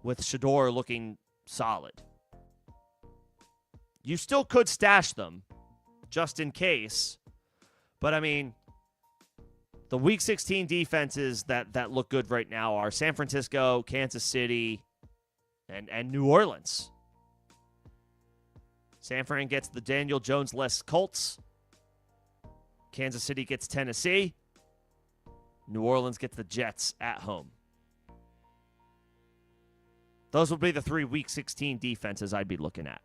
with Shador looking solid. You still could stash them just in case, but I mean, the Week 16 defenses that look good right now are San Francisco, Kansas City, and New Orleans. San Fran gets the Daniel Jones-less Colts. Kansas City gets Tennessee. New Orleans gets the Jets at home. Those would be the 3 Week 16 defenses I'd be looking at.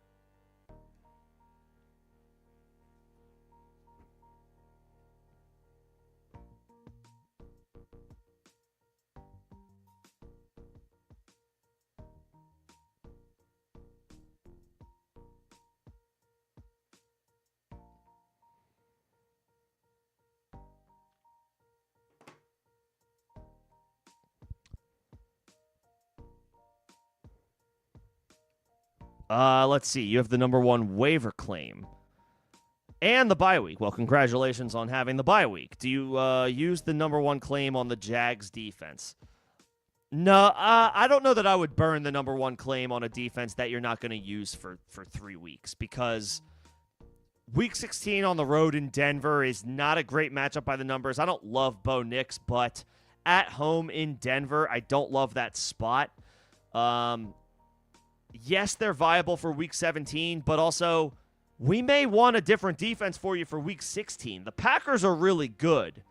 Let's see. You have the number 1 waiver claim. And the bye week. Well, congratulations on having the bye week. Do you use the number 1 claim on the Jags defense? No, I don't know that I would burn the number 1 claim on a defense that you're not going to use for 3 weeks, because week 16 on the road in Denver is not a great matchup by the numbers. I don't love Bo Nix, but at home in Denver, I don't love that spot. Yes, they're viable for week 17, but also we may want a different defense for you for week 16. The Packers are really good,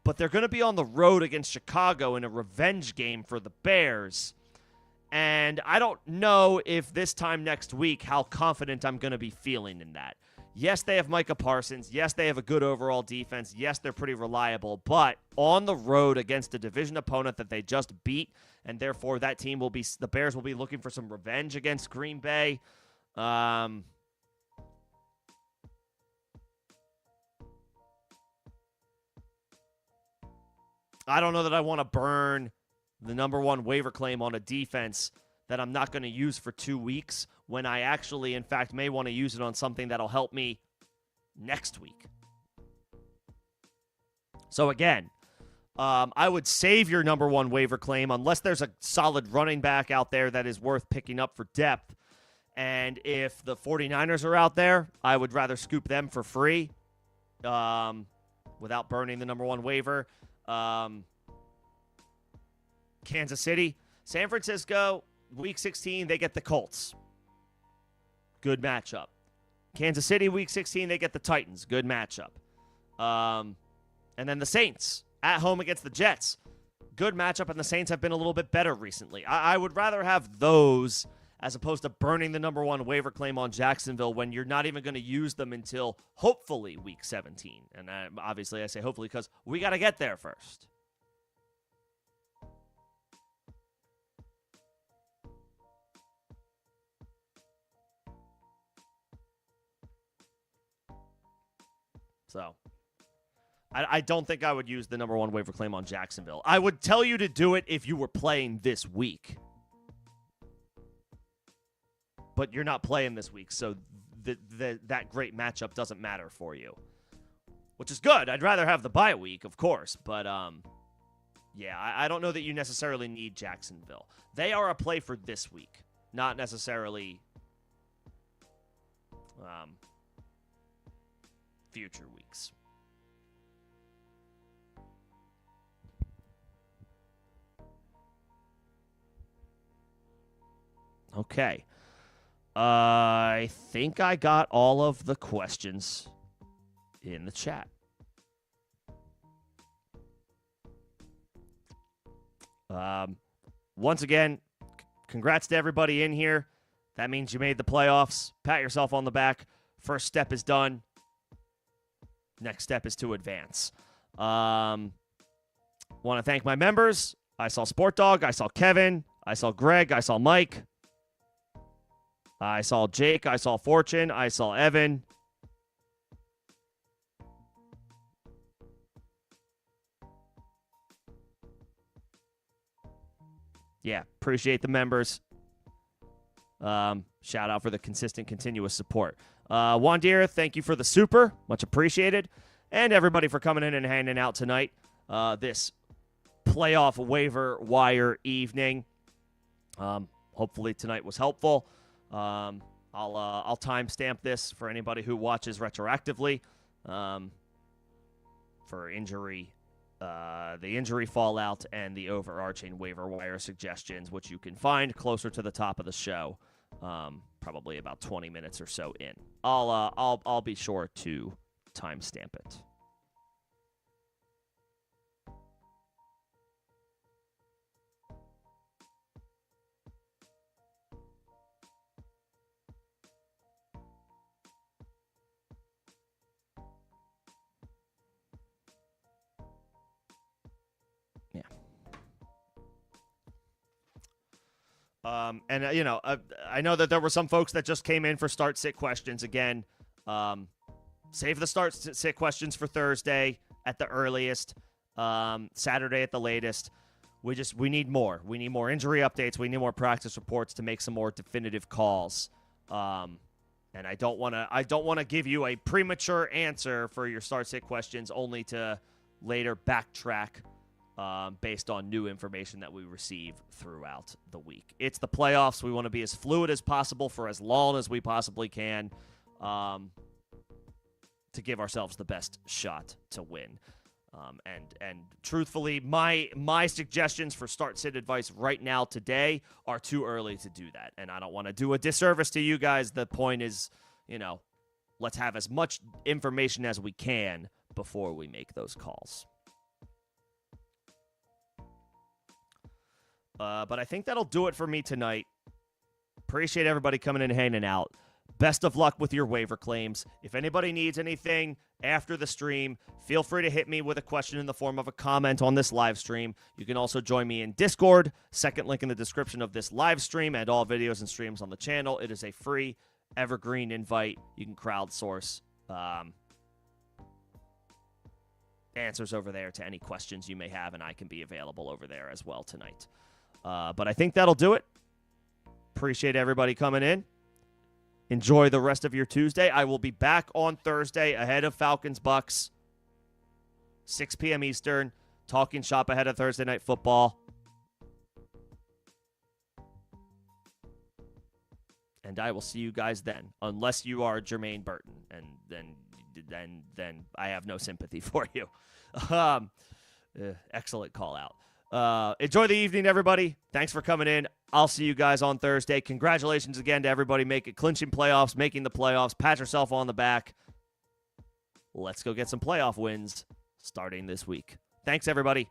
but they're going to be on the road against Chicago in a revenge game for the Bears. And I don't know if this time next week how confident I'm going to be feeling in that. Yes, they have Micah Parsons. Yes, they have a good overall defense. Yes, they're pretty reliable. But on the road against a division opponent that they just beat, and therefore that team will be, the Bears will be looking for some revenge against Green Bay. I don't know that I want to burn the number 1 waiver claim on a defense that I'm not going to use for 2 weeks when I actually, in fact, may want to use it on something that'll help me next week. So again, I would save your number 1 waiver claim unless there's a solid running back out there that is worth picking up for depth. And if the 49ers are out there, I would rather scoop them for free without burning the number 1 waiver. Kansas City, San Francisco, week 16, they get the Colts. Good matchup. Kansas City, week 16, they get the Titans. Good matchup. And then the Saints at home against the Jets. Good matchup, and the Saints have been a little bit better recently. I would rather have those as opposed to burning the number 1 waiver claim on Jacksonville when you're not even going to use them until hopefully week 17. And obviously I say hopefully because we got to get there first. So I don't think I would use the number 1 waiver claim on Jacksonville. I would tell you to do it if you were playing this week. But you're not playing this week, so that great matchup doesn't matter for you. Which is good. I'd rather have the bye week, of course. But, yeah, I don't know that you necessarily need Jacksonville. They are a play for this week, not necessarily future weeks. Okay. I think I got all of the questions in the chat. Once again, congrats to everybody in here. That means you made the playoffs. Pat yourself on the back. First step is done. Next step is to advance. Want to thank my members. I saw Sport Dog. I saw Kevin. I saw Greg. I saw Mike. I saw Jake. I saw Fortune. I saw Evan. Yeah, appreciate the members. Shout out for the consistent, continuous support. Wandir, thank you for the super. Much appreciated. And everybody for coming in and hanging out tonight. This playoff waiver wire evening. Hopefully tonight was helpful. I'll timestamp this for anybody who watches retroactively for injury, the injury fallout and the overarching waiver wire suggestions, which you can find closer to the top of the show, probably about 20 minutes or so in. I'll be sure to timestamp it. I know that there were some folks that just came in for start-sit questions. Again, save the start-sit questions for Thursday at the earliest, Saturday at the latest. We need more. We need more injury updates. We need more practice reports to make some more definitive calls. And I don't want to give you a premature answer for your start-sit questions only to later backtrack based on new information that we receive throughout the week. It's the playoffs. We want to be as fluid as possible for as long as we possibly can to give ourselves the best shot to win. And truthfully, my suggestions for start-sit advice right now today are too early to do that. And I don't want to do a disservice to you guys. The point is, let's have as much information as we can before we make those calls. But I think that'll do it for me tonight. Appreciate everybody coming in and hanging out. Best of luck with your waiver claims. If anybody needs anything after the stream, feel free to hit me with a question in the form of a comment on this live stream. You can also join me in Discord. Second link in the description of this live stream and all videos and streams on the channel. It is a free evergreen invite. You can crowdsource answers over there to any questions you may have, and I can be available over there as well tonight. But I think that'll do it. Appreciate everybody coming in. Enjoy the rest of your Tuesday. I will be back on Thursday ahead of Falcons-Bucks, 6 p.m. Eastern, talking shop ahead of Thursday Night Football. And I will see you guys then, unless you are Jermaine Burton, and then I have no sympathy for you. Excellent call out. Enjoy the evening, everybody. Thanks for coming in. I'll see you guys on Thursday. Congratulations again to everybody clinching playoffs, making the playoffs. Pat yourself on the back. Let's go get some playoff wins starting this week. Thanks, everybody.